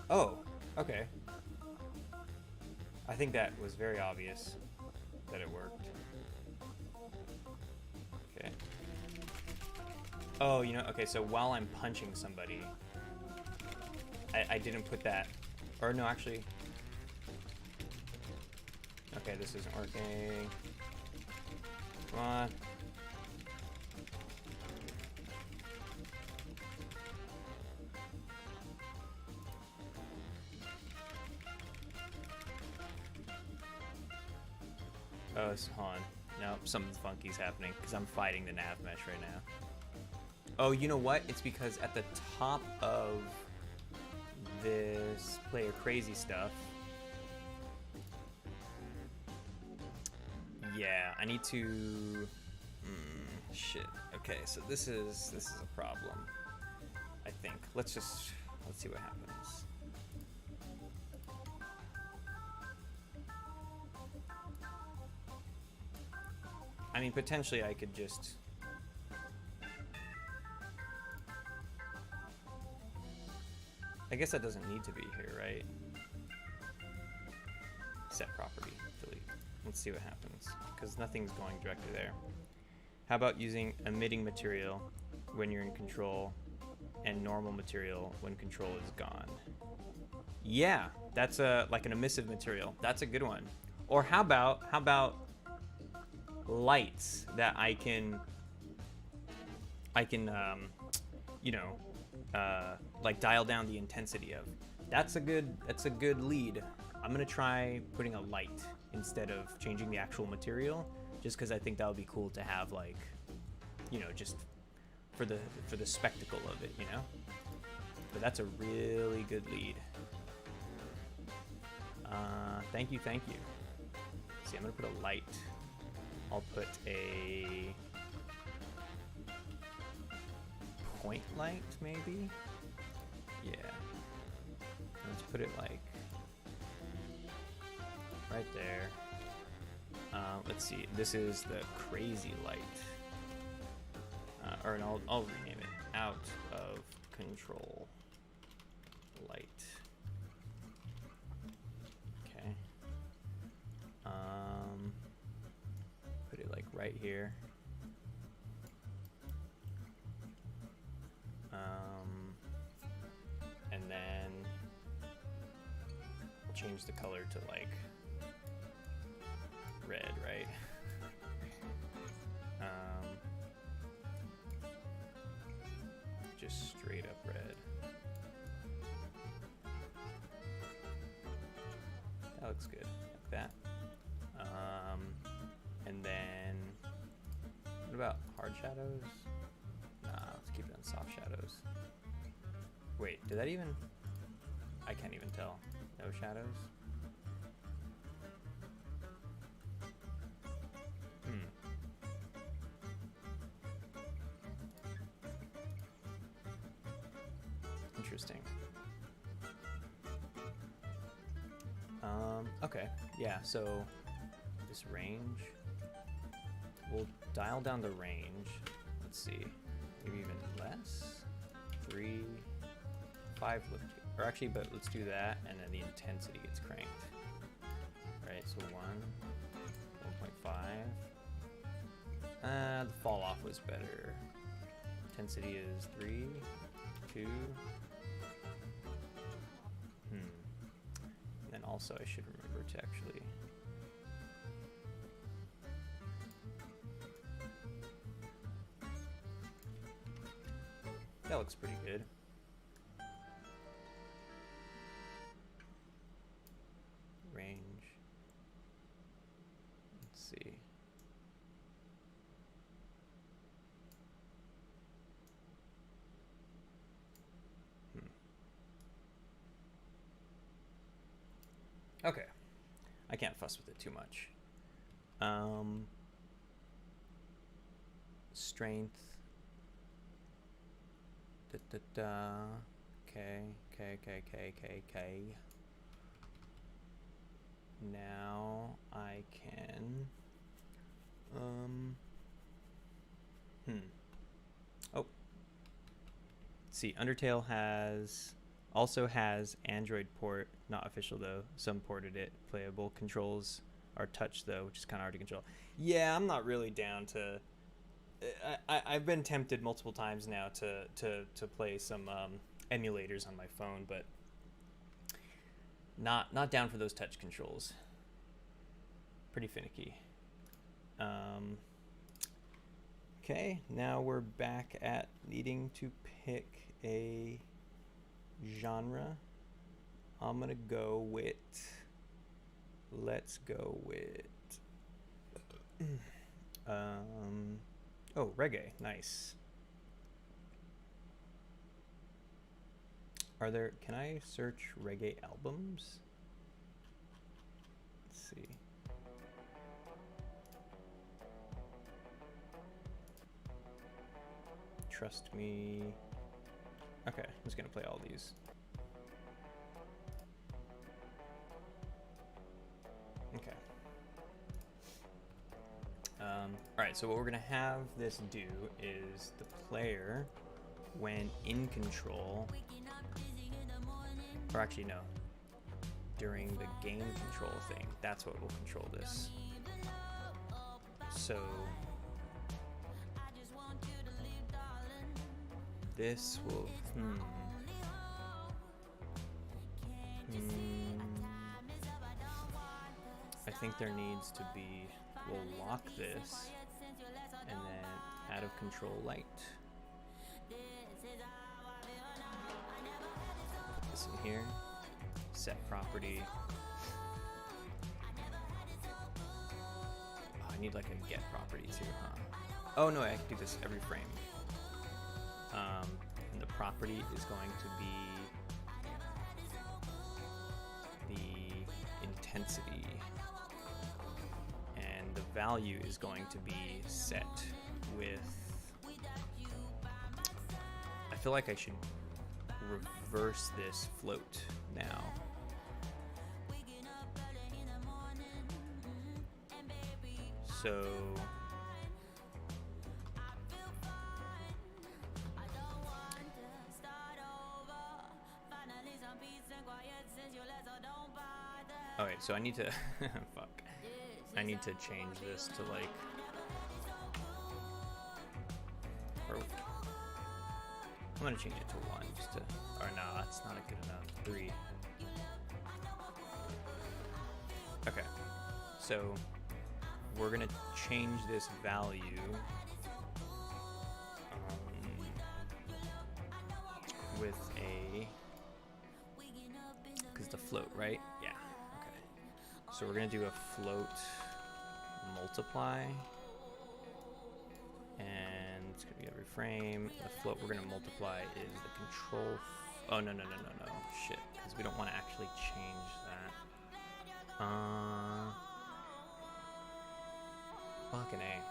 Oh, okay. I think that was very obvious that it worked. Okay. Oh, you know, okay, so while I'm punching somebody, I didn't put that, or no, actually. Okay, this isn't working. Come on. Oh, hold on. No, something funky's happening because I'm fighting the nav mesh right now. Oh, you know what? It's because at the top of this player crazy stuff. Yeah, I need to. Shit. Okay, so this is a problem. I think. Let's see what happens. I mean, potentially I could just. I guess that doesn't need to be here, right? Set property, delete. Let's see what happens, because nothing's going directly there. How about using emitting material when you're in control and normal material when control is gone? Yeah, that's like an emissive material. That's a good one. Or how about lights that I can you know, like dial down the intensity of. That's a good lead. I'm gonna try putting a light instead of changing the actual material, just because I think that would be cool to have, like, you know, just for the spectacle of it, you know. But that's a really good lead. Thank you. See, I'm gonna put a light. I'll put a point light, maybe? Yeah. Let's put it like right there. Let's see. This is the crazy light. Or I'll rename it. Out of control light. Okay. Put it like right here. And then we'll change the color to like red, right? Just straight up red. That looks good, like that. And then what about hard shadows? Nah, let's keep it on soft shadows. Wait, did that even? I can't even tell. No shadows? Interesting. Okay, yeah, so this range, we'll dial down the range. Let's see, maybe even less? 3, 5, or actually, but let's do that, and then the intensity gets cranked. Right, so 1.5. The fall off was better. Intensity is 3, 2. And then also I should remember to actually looks pretty good. Range. Let's see. Okay. I can't fuss with it too much. Strength. Okay. Now I can oh, let's see. Undertale also has Android port, not official though. Some ported it. Playable controls are touch though, which is kind of hard to control. Yeah, I'm not really down to. I've been tempted multiple times now to play some emulators on my phone, but not down for those touch controls. Pretty finicky. Okay, now we're back at needing to pick a genre. I'm gonna go with. Let's go with. Oh, reggae, nice. Can I search reggae albums? Let's see. Trust me. Okay, I'm just gonna play all these. Okay. Alright, so what we're gonna have this do is the player, when in control, or actually no, during the game control thing, that's what will control this. So this will, I think there needs to be, we'll lock this and then out of control light. Put this in here, set property. Oh, I need like a get property too, huh? Oh no, I can do this every frame. And the property is going to be the intensity. And the value is going to be set with, I feel like I should reverse this float now. So okay, so I need to fuck. I need to change this to like, or I'm gonna change it to 1 just to, or no, that's not good enough. 3. Okay, so we're gonna change this value with a, because the float, right? Yeah. Okay. So we're gonna do a float multiply, and it's gonna be every frame. The float we're gonna multiply is the control. Oh no, shit, because we don't want to actually change that. Fucking A.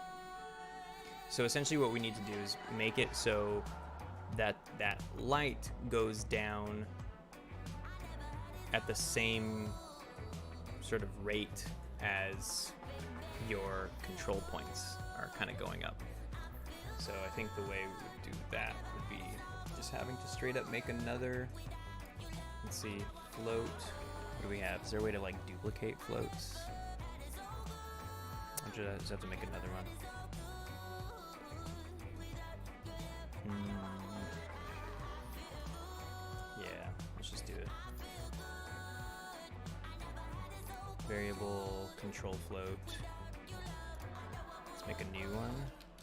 So essentially what we need to do is make it so that that light goes down at the same sort of rate as your control points are kind of going up. So I think the way we would do that would be just having to straight up make another, let's see, float. What do we have? Is there a way to like duplicate floats? I just have to make another one. Yeah, let's just do it. Variable control float. Let's make a new one.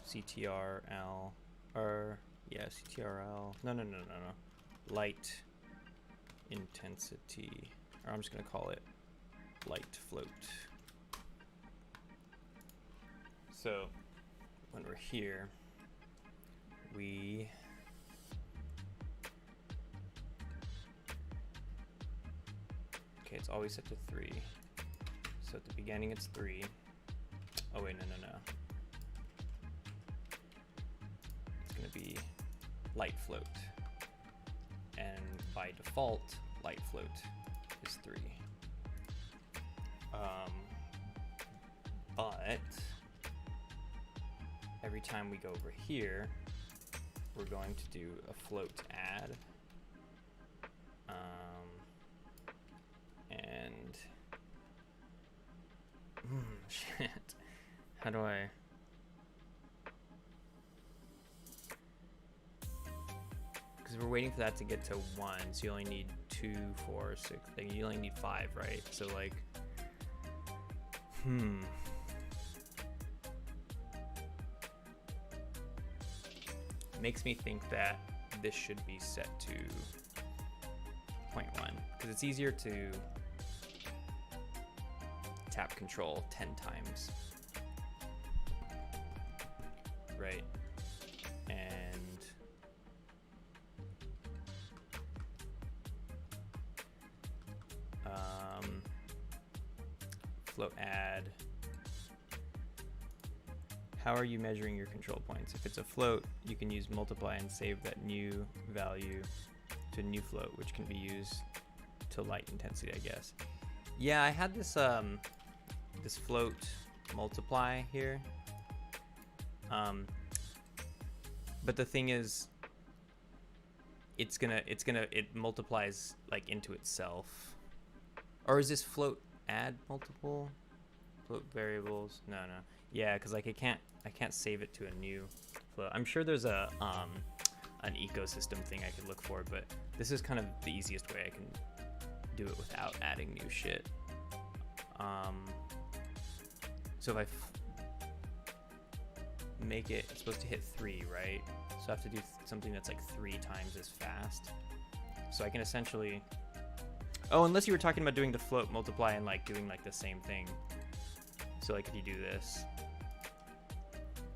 CTRL or Yeah, CTRL. No. Light intensity. Or I'm just going to call it light float. So when we're here, we okay, it's always set to 3. So at the beginning it's 3. Oh wait, no. It's gonna be light float. And by default, light float is 3. But every time we go over here, we're going to do a float add. And shit. How do I? Because we're waiting for that to get to 1, so you only need 2, 4, 6. Like, you only need 5, right? So like, makes me think that this should be set to 0.1 because it's easier to tap control 10 times, right? And float add. How are you measuring your control points? If it's a float, you can use multiply and save that new value to a new float, which can be used to light intensity, I guess. Yeah, I had this this float multiply here. But the thing is, it multiplies like into itself. Or is this float add multiple float variables? No. Yeah, because like I can't save it to a new float. I'm sure there's a an ecosystem thing I could look for, but this is kind of the easiest way I can do it without adding new shit. So if I make it, it's supposed to hit 3, right? So I have to do something that's like 3 times as fast. So I can essentially, oh, unless you were talking about doing the float multiply and like doing like the same thing. So like if you do this,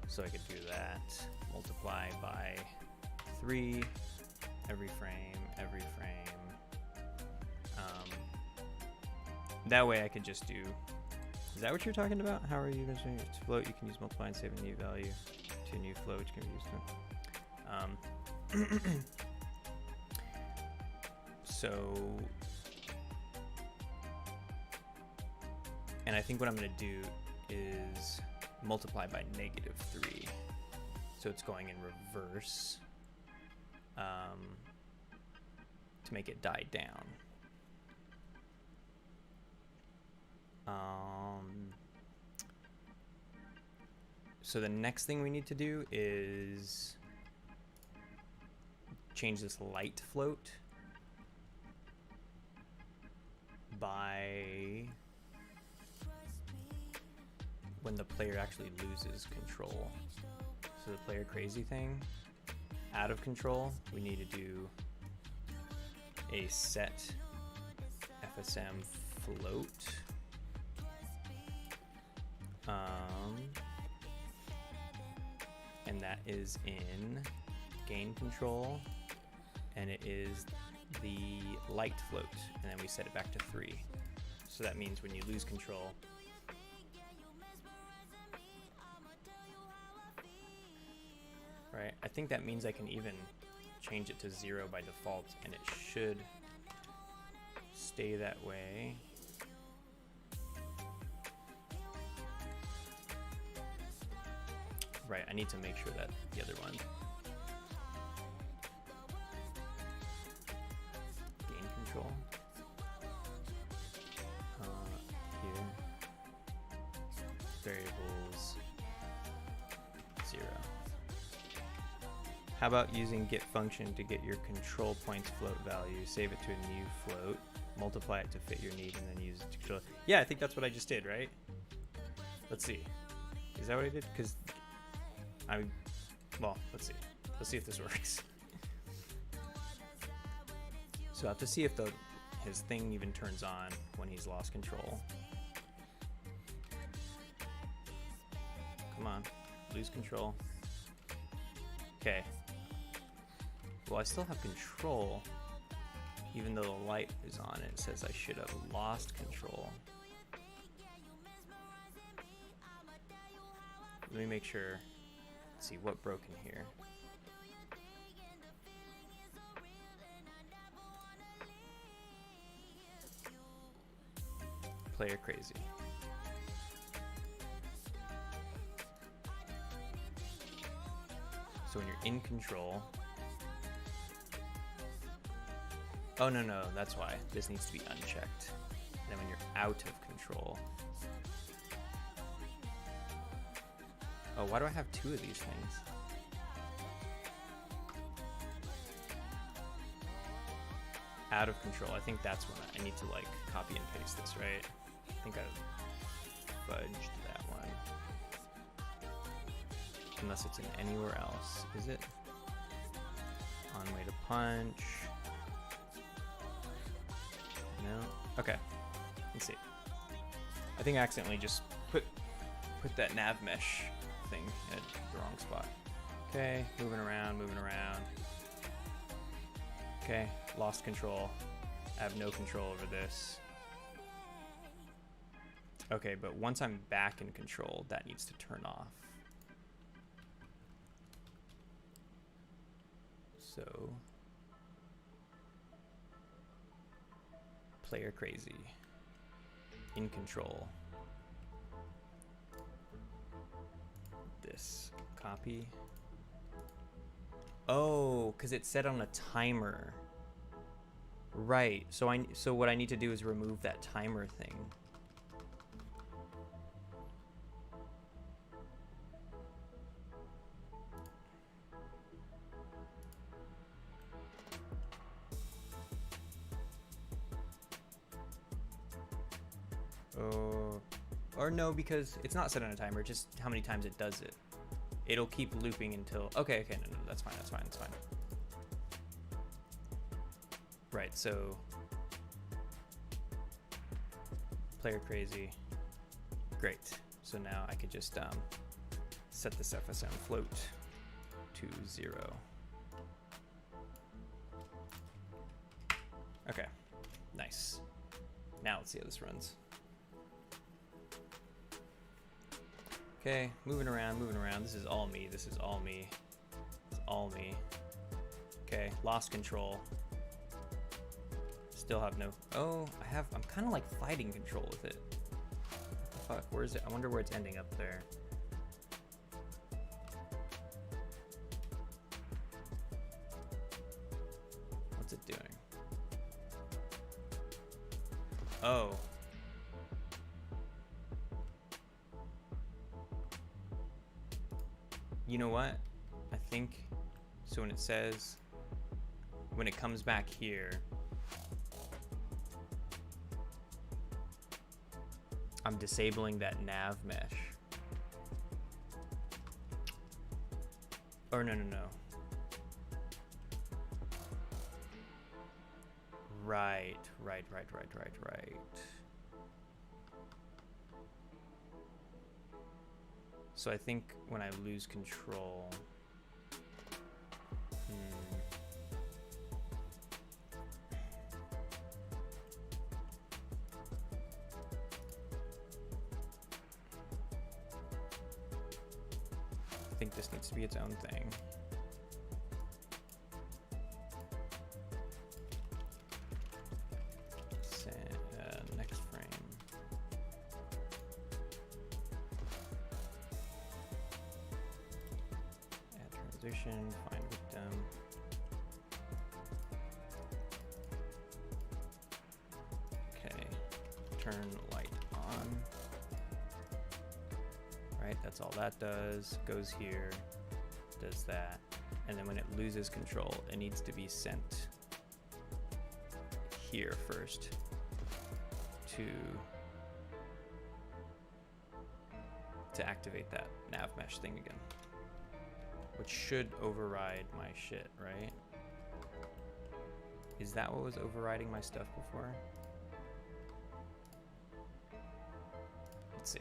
so I could do that, multiply by 3 every frame. That way I could just do, is that what you're talking about? How are you measuring it? To float, you can use multiply and save a new value to a new float, which can be used to. So, and I think what I'm going to do is multiply by -3. So it's going in reverse to make it die down. So the next thing we need to do is change this light float by when the player actually loses control. So the player crazy thing, out of control, we need to do a set FSM float. And that is in gain control, and it is the light float, and then we set it back to 3. So that means when you lose control, right? I think that means I can even change it to 0 by default, and it should stay that way. Right, I need to make sure that the other one, gain control, here, variables, 0. How about using get function to get your control points float value, save it to a new float, multiply it to fit your need, and then use it to control? Yeah, I think that's what I just did, right? Let's see. Is that what I did? Because well, let's see. Let's see if this works. So I have to see if his thing even turns on when he's lost control. Come on, lose control. Okay. Well, I still have control, even though the light is on. It says I should have lost control. Let me make sure. Let's see what broke in here. Player crazy. So when you're in control. Oh, no, that's why. This needs to be unchecked. And then when you're out of control. Oh, why do I have two of these things? Out of control. I think that's when I need to like copy and paste this, right? I think I fudged that one. Unless it's in anywhere else. Is it? On way to punch. No? Okay. Let's see. I think I accidentally just put that nav mesh thing in the wrong spot. Okay, moving around. Okay, lost control. I have no control over this. Okay, but once I'm back in control, that needs to turn off. So, player crazy, in control. This, copy. Oh, because it's set on a timer. Right, so what I need to do is remove that timer thing. Or no, because it's not set on a timer, just how many times it does it. It'll keep looping until... Okay, no, that's fine. Right, so... Player crazy. Great. So now I could just set this FSM float to 0. Okay, nice. Now let's see how this runs. Okay, moving around. This is all me. It's all me. Okay, lost control. Still have no... Oh, I'm kind of like fighting control with it. What the fuck? Where is it? I wonder where it's ending up there. What's it doing? Oh. You know what? I think, so when it says, when it comes back here, I'm disabling that nav mesh. Or no. Right. So I think when I lose control, I think this needs to be its own thing. Next frame. Add transition, find victim. Okay, turn light on. Right, that's all that does. Goes here, does that. And then when it loses control, it needs to be sent here first to activate that nav mesh thing again. which should override my shit, right? Is that what was overriding my stuff before? Let's see.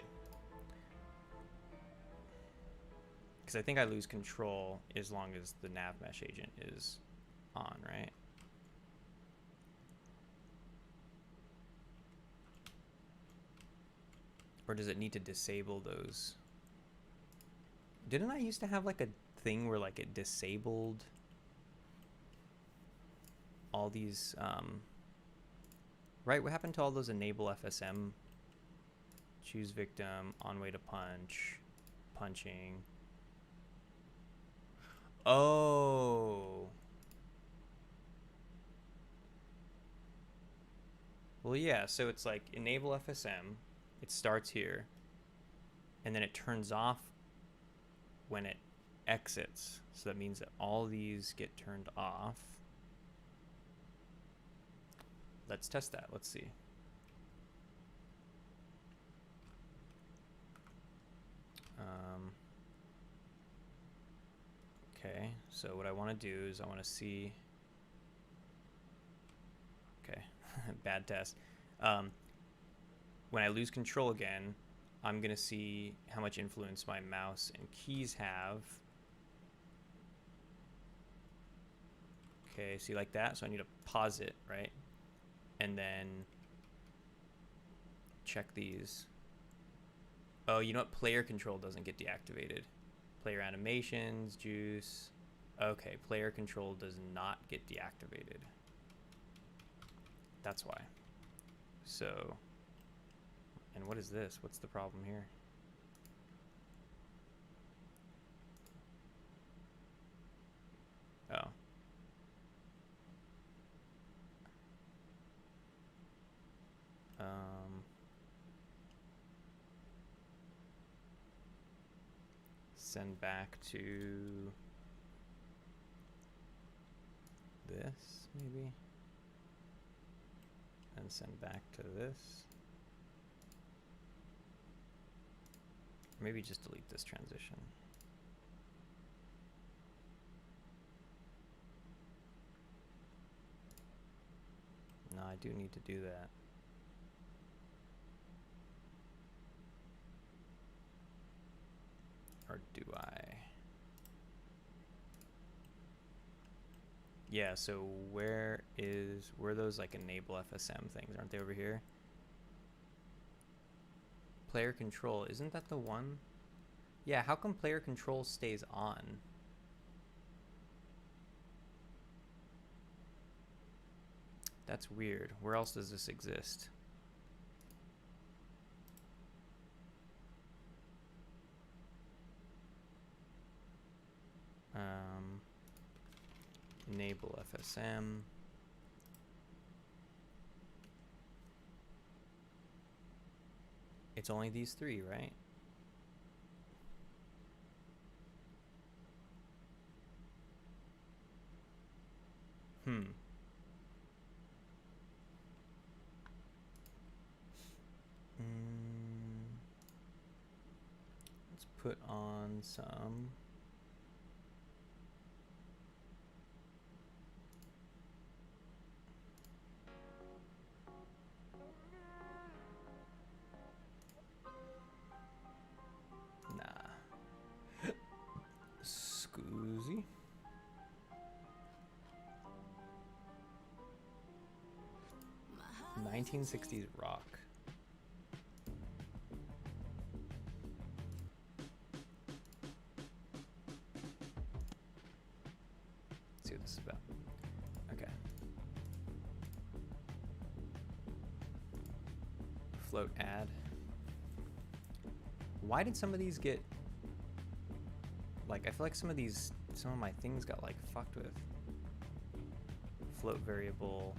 Because I think I lose control as long as the nav mesh agent is on, right? Or does it need to disable those? Didn't I used to have like a thing where like it disabled all these, right? What happened to all those enable FSM? Choose victim, on way to punch, punching. Oh. Well, yeah, so it's like enable FSM, it starts here, and then it turns off when it exits. So that means that all these get turned off. Let's test that. Let's see. Okay, so what I want to do is I want to see. Okay, bad test. When I lose control again, I'm going to see how much influence my mouse and keys have. Okay, see like that? So I need to pause it, right? And then check these. Oh, you know what? Player control doesn't get deactivated. Player animations, juice. Okay, player control does not get deactivated. That's why. So, and what is this? What's the problem here? Oh. Send back to this, maybe? And send back to this. Maybe just delete this transition. No, I do need to do that. Or do I? Yeah, so where those like enable FSM things? Aren't they over here? Player control, isn't that the one? Yeah, how come player control stays on? That's weird. Where else does this exist? Enable FSM. It's only these three, right? Let's put on some. Nah. Scoozy. '60s rock. Let's see what this is about. Okay. Float add. Why did some of these get, like, I feel like some of my things got like fucked with. Float variable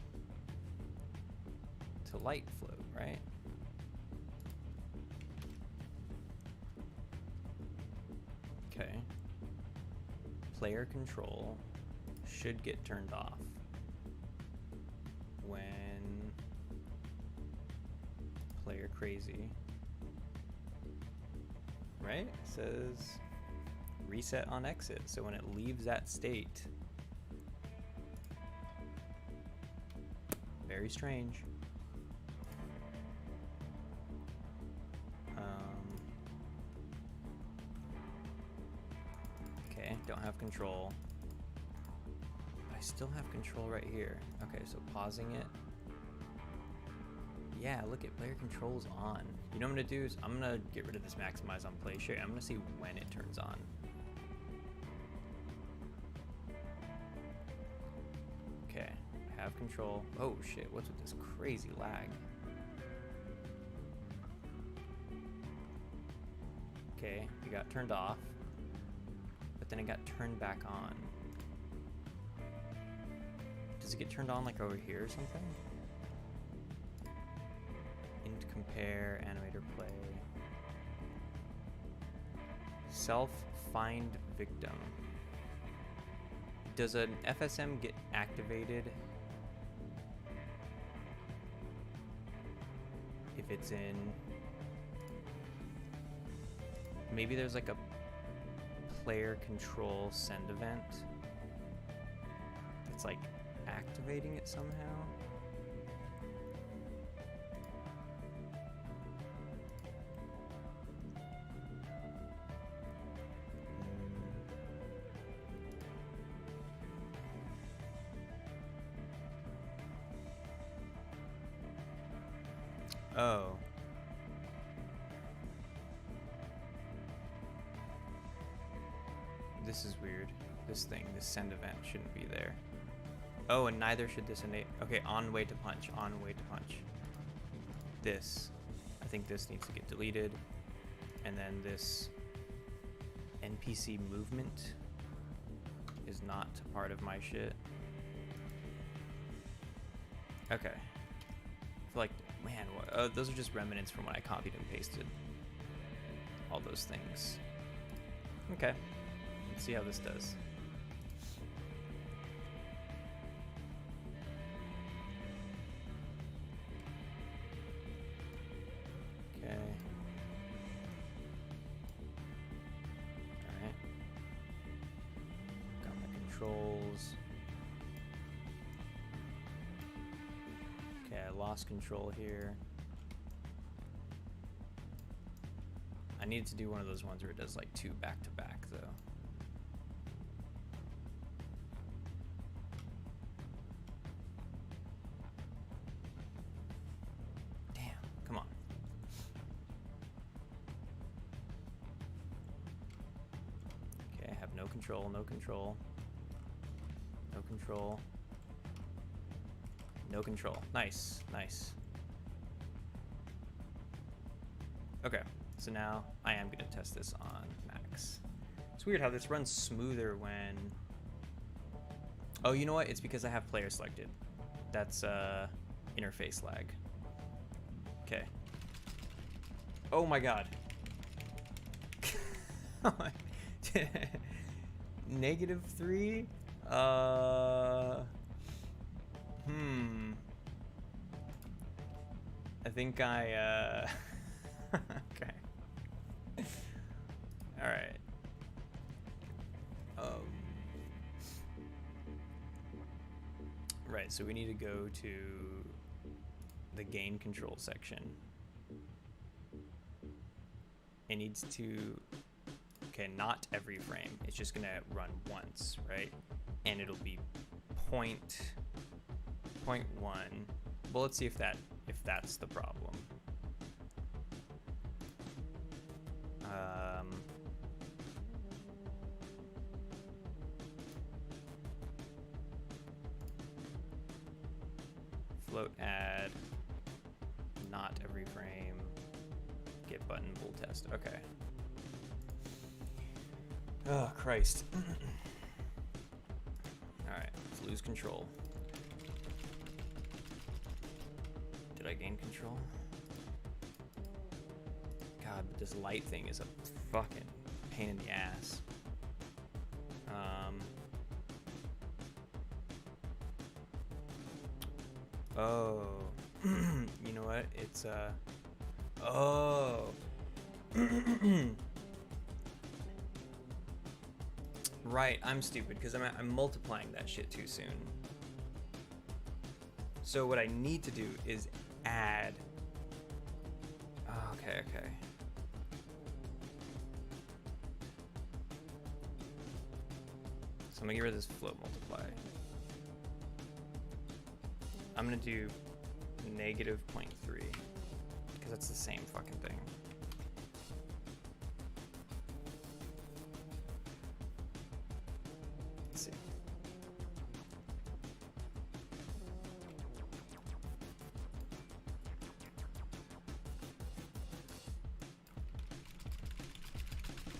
to light float, right? Okay. Player control should get turned off when player crazy, right? It says reset on exit. So when it leaves that state, very strange. Okay, don't have control. I still have control right here. Okay, so pausing it. Yeah, look at player controls on. You know what I'm gonna do is I'm gonna get rid of this maximize on play share. I'm gonna see when it turns on. Okay, I have control. Oh shit, what's with this crazy lag? Okay, it got turned off, but then it got turned back on. Does it get turned on like over here or something? Int compare, animator play. Self find victim. Does an FSM get activated if it's in... Maybe there's like a player control send event. It's like activating it somehow. Oh. This is weird. This send event shouldn't be there. Oh, and neither should this enable. Okay, on way to punch, on way to punch. This, I think this needs to get deleted. And then this NPC movement is not part of my shit. Okay. I feel like, man, those are just remnants from when I copied and pasted all those things. Okay. Let's see how this does. Okay. Alright. Got my controls. Okay, I lost control here. I needed to do one of those ones where it does like 2 back to back though. No control. No control. No control. Nice, nice. Okay, so now I am gonna test this on max. It's weird how this runs smoother when... Oh, you know what? It's because I have player selected. That's interface lag. Okay. Oh my god. -3? I think I, okay. Alright. Right, so we need to go to the gain control section. It needs to... Okay, not every frame. It's just gonna run once, right? And it'll be 0.1. Well, let's see if that's the problem. Float add, not every frame. Get button bool test. Okay. Oh, Christ. Alright, let's lose control. Did I gain control? God, but this light thing is a fucking pain in the ass. Oh. You know what? It's, oh. Right, I'm stupid because I'm multiplying that shit too soon. So what I need to do is add. Oh, okay. So I'm gonna get rid of this float multiply. I'm gonna do -0.3 because that's the same fucking thing. Let's see.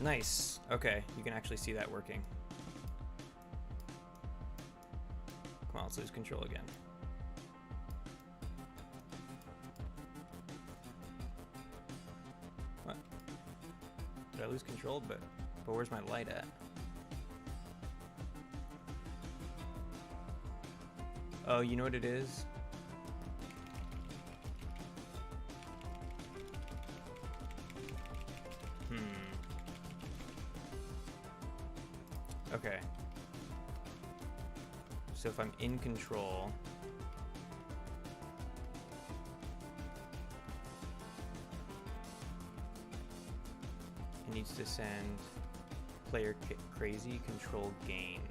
Nice. Okay, you can actually see that working. Come on, let's lose control again. What? Did I lose control? But where's my light at? Oh, you know what it is? Okay. So if I'm in control, it needs to send player crazy control gained.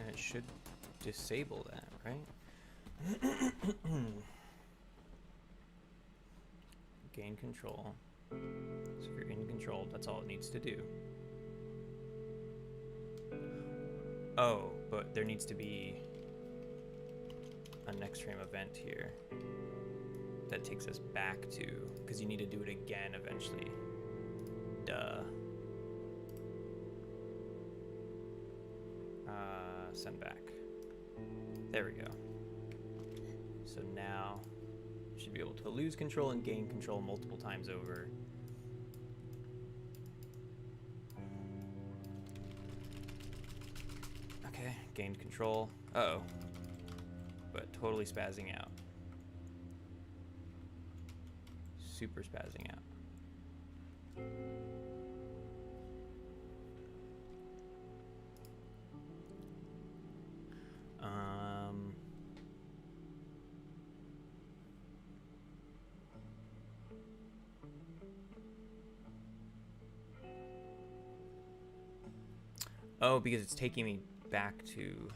And it should disable that, right? Gain control. So if you're in control, that's all it needs to do. Oh, but there needs to be a next frame event here that takes us back to, because you need to do it again eventually. Duh. Send back. There we go. So now you should be able to lose control and gain control multiple times over. Okay, gained control. Uh-oh. But totally spazzing out. Super spazzing out. Oh, because it's taking me back to...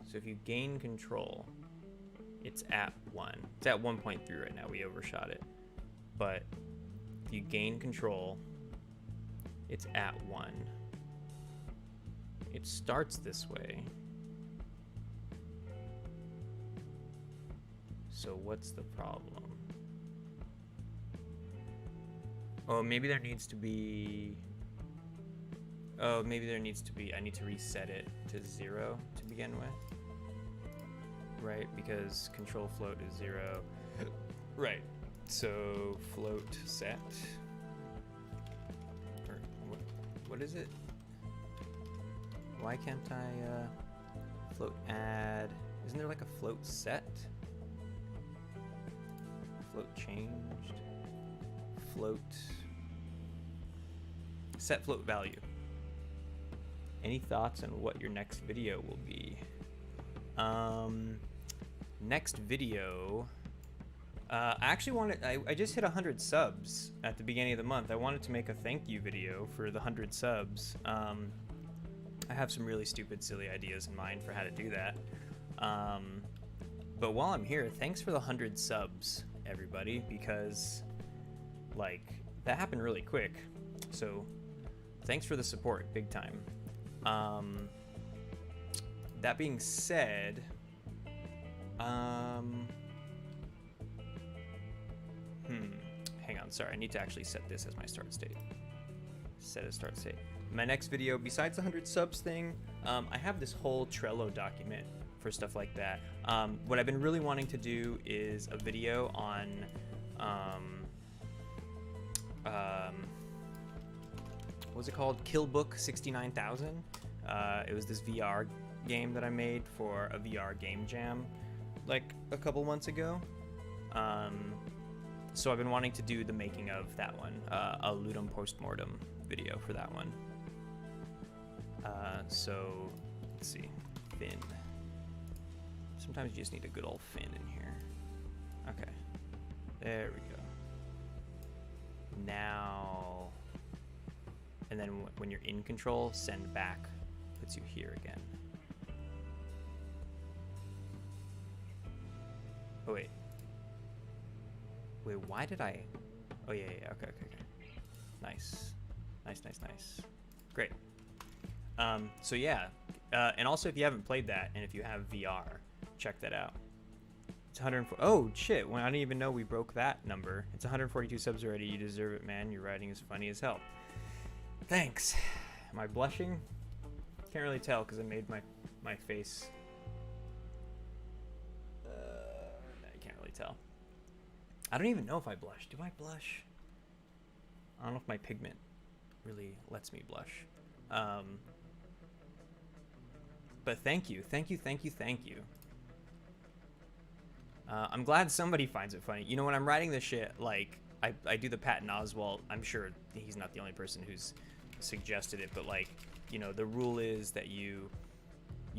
So if you gain control, it's at 1. It's at 1.3 right now. We overshot it. But if you gain control, it's at 1. It starts this way. So what's the problem? Oh, maybe there needs to be... Oh, maybe there needs to be... I need to reset it to 0 to begin with. Right, because control float is 0. Right, so float set. Or what is it? Why can't I float add? Isn't there like a float set? Float changed. Float. Set float value. Any thoughts on what your next video will be? Next video, I actually wanted, I just hit 100 subs at the beginning of the month. I wanted to make a thank you video for the 100 subs. I have some really stupid, silly ideas in mind for how to do that. But while I'm here, thanks for the 100 subs, everybody, because like that happened really quick. So thanks for the support, big time. That being said, around. Sorry, I need to actually set this as my start state. Set as start state. My next video, besides the 100 subs thing, I have this whole Trello document for stuff like that. What I've been really wanting to do is a video on what was it called? Killbook 69,000. It was this VR game that I made for a VR game jam like a couple months ago. So I've been wanting to do the making of that one, a Ludum Postmortem video for that one. So let's see, Fin. Sometimes you just need a good old Fin in here. Okay, there we go. Now, and then when you're in control, send back puts you here again. Oh wait. Wait, why did I? Oh yeah, okay. Nice. Great. So yeah, and also if you haven't played that, and if you have VR, check that out. It's 104. Oh shit! Well, I didn't even know we broke that number. It's 142 subs already. You deserve it, man. Your writing is funny as hell. Thanks. Am I blushing? Can't really tell because I made my face. I can't really tell. I don't even know if I blush. Do I blush? I don't know if my pigment really lets me blush. But thank you. I'm glad somebody finds it funny. You know, when I'm writing this shit, like, I do the Patton Oswalt. I'm sure he's not the only person who's suggested it, but, like, you know, the rule is that you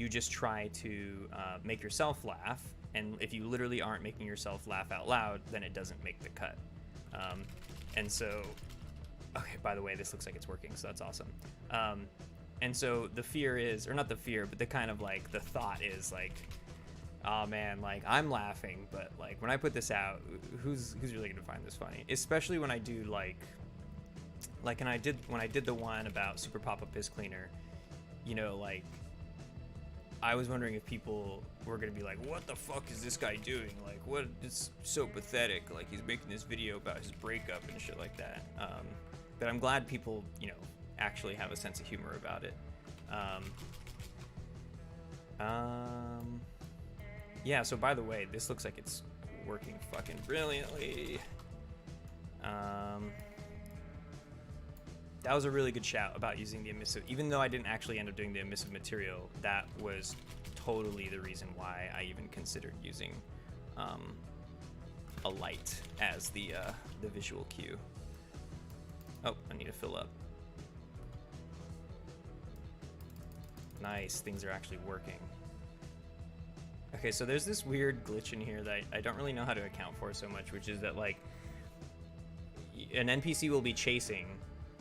just try to make yourself laugh, and if you literally aren't making yourself laugh out loud, then it doesn't make the cut. And so, okay, by the way, this looks like it's working, so that's awesome. And so the fear is, or not the fear, but the kind of like, the thought is like, oh man, like I'm laughing, but like when I put this out, who's really gonna find this funny? Especially when I do like when I did the one about Super Pop-Up Piss Cleaner, you know, like I was wondering if people were gonna be like, what the fuck is this guy doing? Like, what? It's so pathetic. Like he's making this video about his breakup and shit like that. But I'm glad people, you know, actually have a sense of humor about it. Yeah, so by the way, this looks like it's working fucking brilliantly. That was a really good shout about using the emissive. Even though I didn't actually end up doing the emissive material, that was totally the reason why I even considered using a light as the visual cue. Oh, I need to fill up. Nice, things are actually working. Okay, so there's this weird glitch in here that I don't really know how to account for so much, which is that like an NPC will be chasing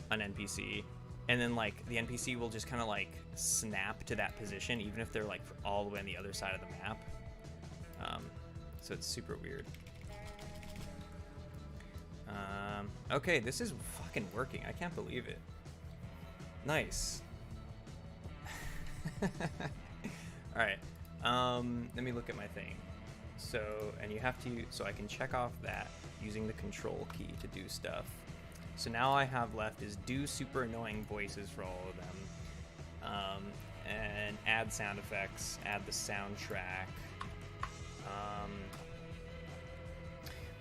an NPC, and then like the NPC will just kind of like snap to that position, even if they're like all the way on the other side of the map. So it's super weird. Okay, this is fucking working. I can't believe it. Nice. All right. Let me look at my thing. So, and you have to, so I can check off that using the control key to do stuff. So now all I have left is do super annoying voices for all of them, and add sound effects, add the soundtrack.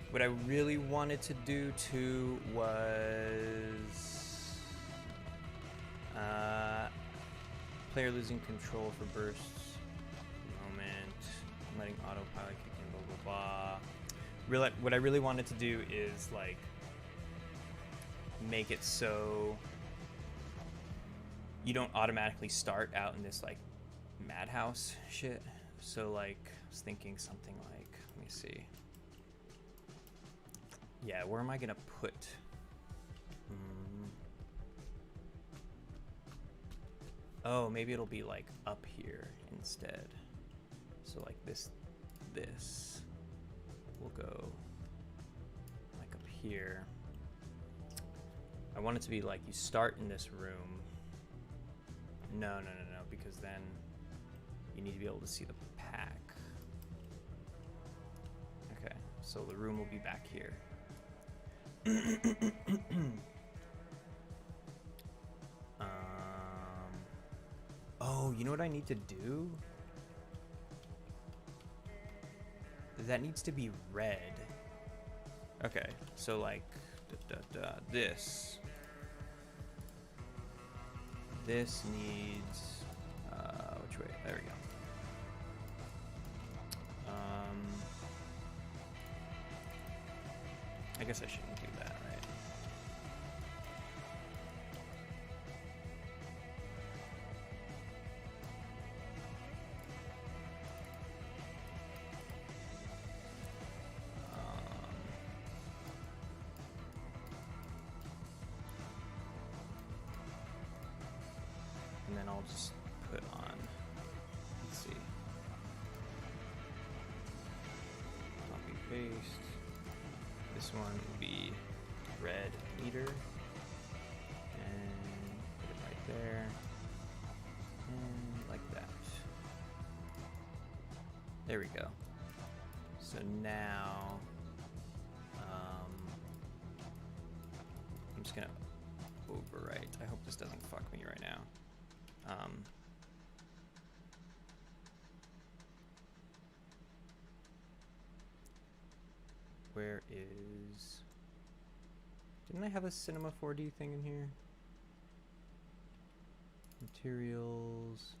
What I really wanted to do too was player losing control for bursts. Moment. I'm letting autopilot kick in, blah blah blah. What I really wanted to do is like make it so you don't automatically start out in this like madhouse shit. So like I was thinking something like, let me see. Yeah, where am I gonna put? Oh, maybe it'll be like up here instead. So like this will go like up here. I want it to be like you start in this room. No, because then you need to be able to see the pack. Okay, so the room will be back here. Oh, you know what I need to do? That needs to be red. Okay, so like this. This needs which way? There we go. I guess I shouldn't do that, right? And then I'll just put on, let's see, copy paste. This one will be red meter, and put it right there, and like that. There we go. So now, I'm just gonna overwrite. I hope this doesn't fuck me right now. Where is... Didn't I have a Cinema 4D thing in here? Materials...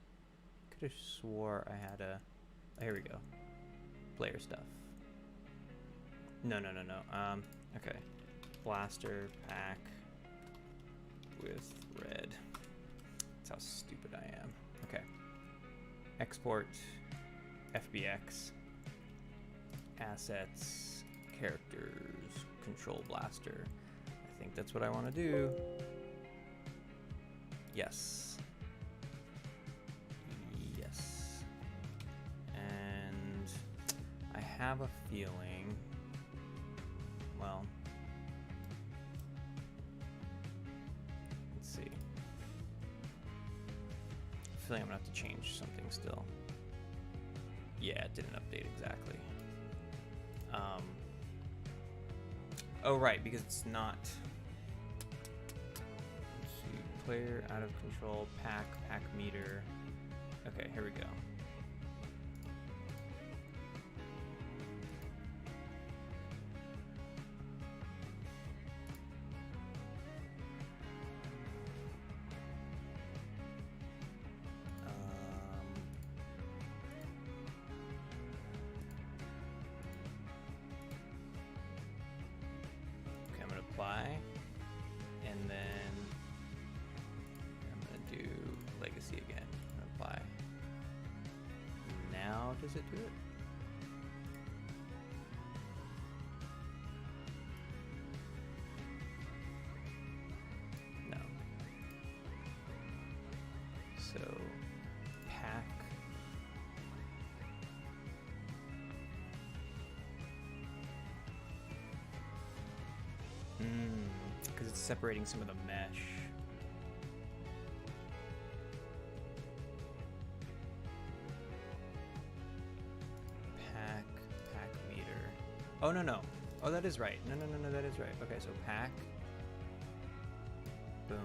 Could have swore I had a... Oh, here we go. Player stuff. No. Okay. Blaster pack with red. That's how stupid I am. Okay. Export, FBX, assets, characters, control blaster. I think that's what I want to do. Yes. Yes. And I have a feeling, well, let's see. I feel like I'm gonna have to change something still. Yeah, it didn't update exactly. Oh, right, because it's not. Let's see, player out of control, pack meter. Okay, here we go. Apply, and then I'm gonna do legacy again. Apply. Now does it do it? No. So pack. Because it's separating some of the mesh. Pack meter. Oh, no. Oh, that is right. No, that is right. Okay, so pack. Boom.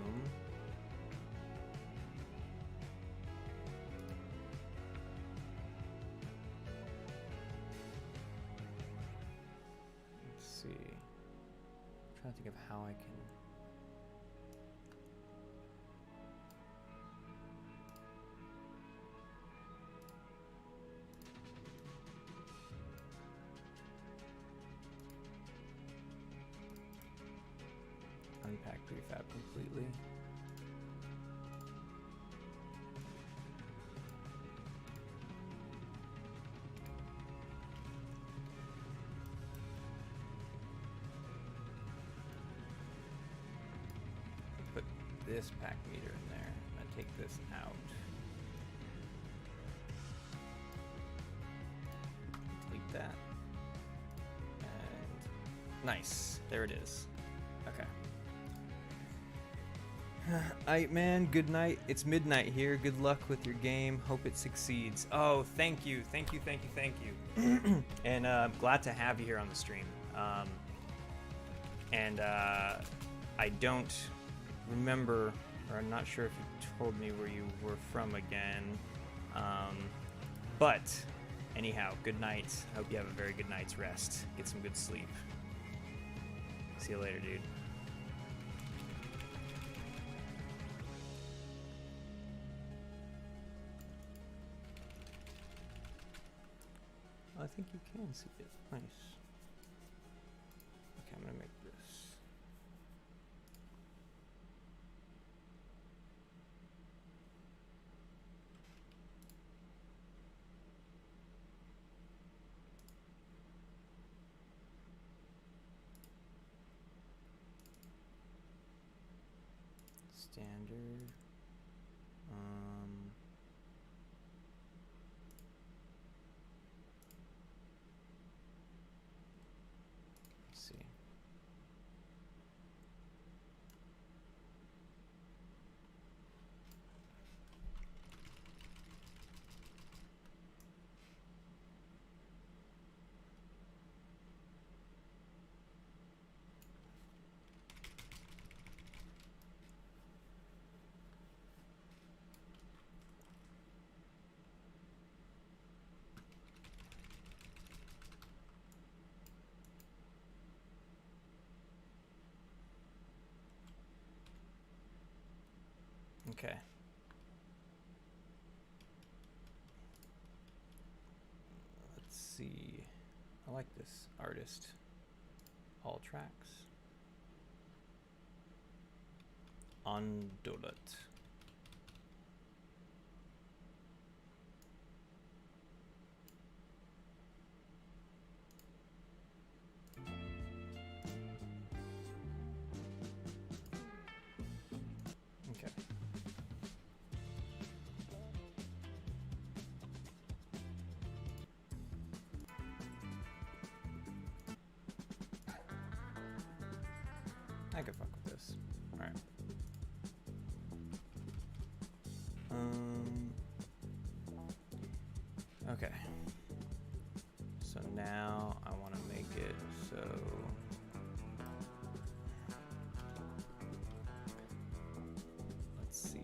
Let's see. I'm trying to think of how I can. Unpack prefab completely. Put this pack meter in there. I'm gonna take this out. Delete that. And nice. There it is. Okay. Aight, man, good night. It's midnight here. Good luck with your game. Hope it succeeds. Oh, thank you. And I'm glad to have you here on the stream. And I don't remember, or I'm not sure if you told me where you were from again. But anyhow, good night. I hope you have a very good night's rest. Get some good sleep. See you later, dude. I think you can see it. Nice. Okay, I'm gonna make this. Standard. Let's see. Okay. Let's see. I like this artist. All tracks. Ondolet. Okay. I could fuck with this. Alright. Okay. So now I want to make it so let's see.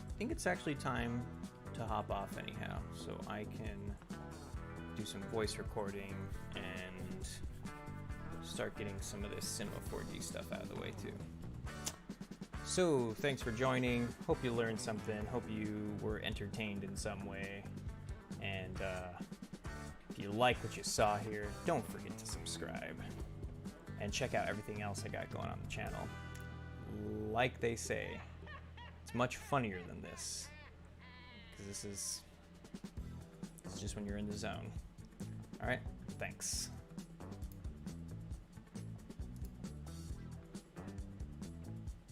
I think it's actually time to hop off anyhow, so I can do some voice recording and start getting some of this Cinema 4D stuff out of the way too. So thanks for joining. Hope you learned something. Hope you were entertained in some way. And if you like what you saw here, don't forget to subscribe and check out everything else I got going on the channel. Like they say, it's much funnier than this, because this is just when you're in the zone. All right, thanks.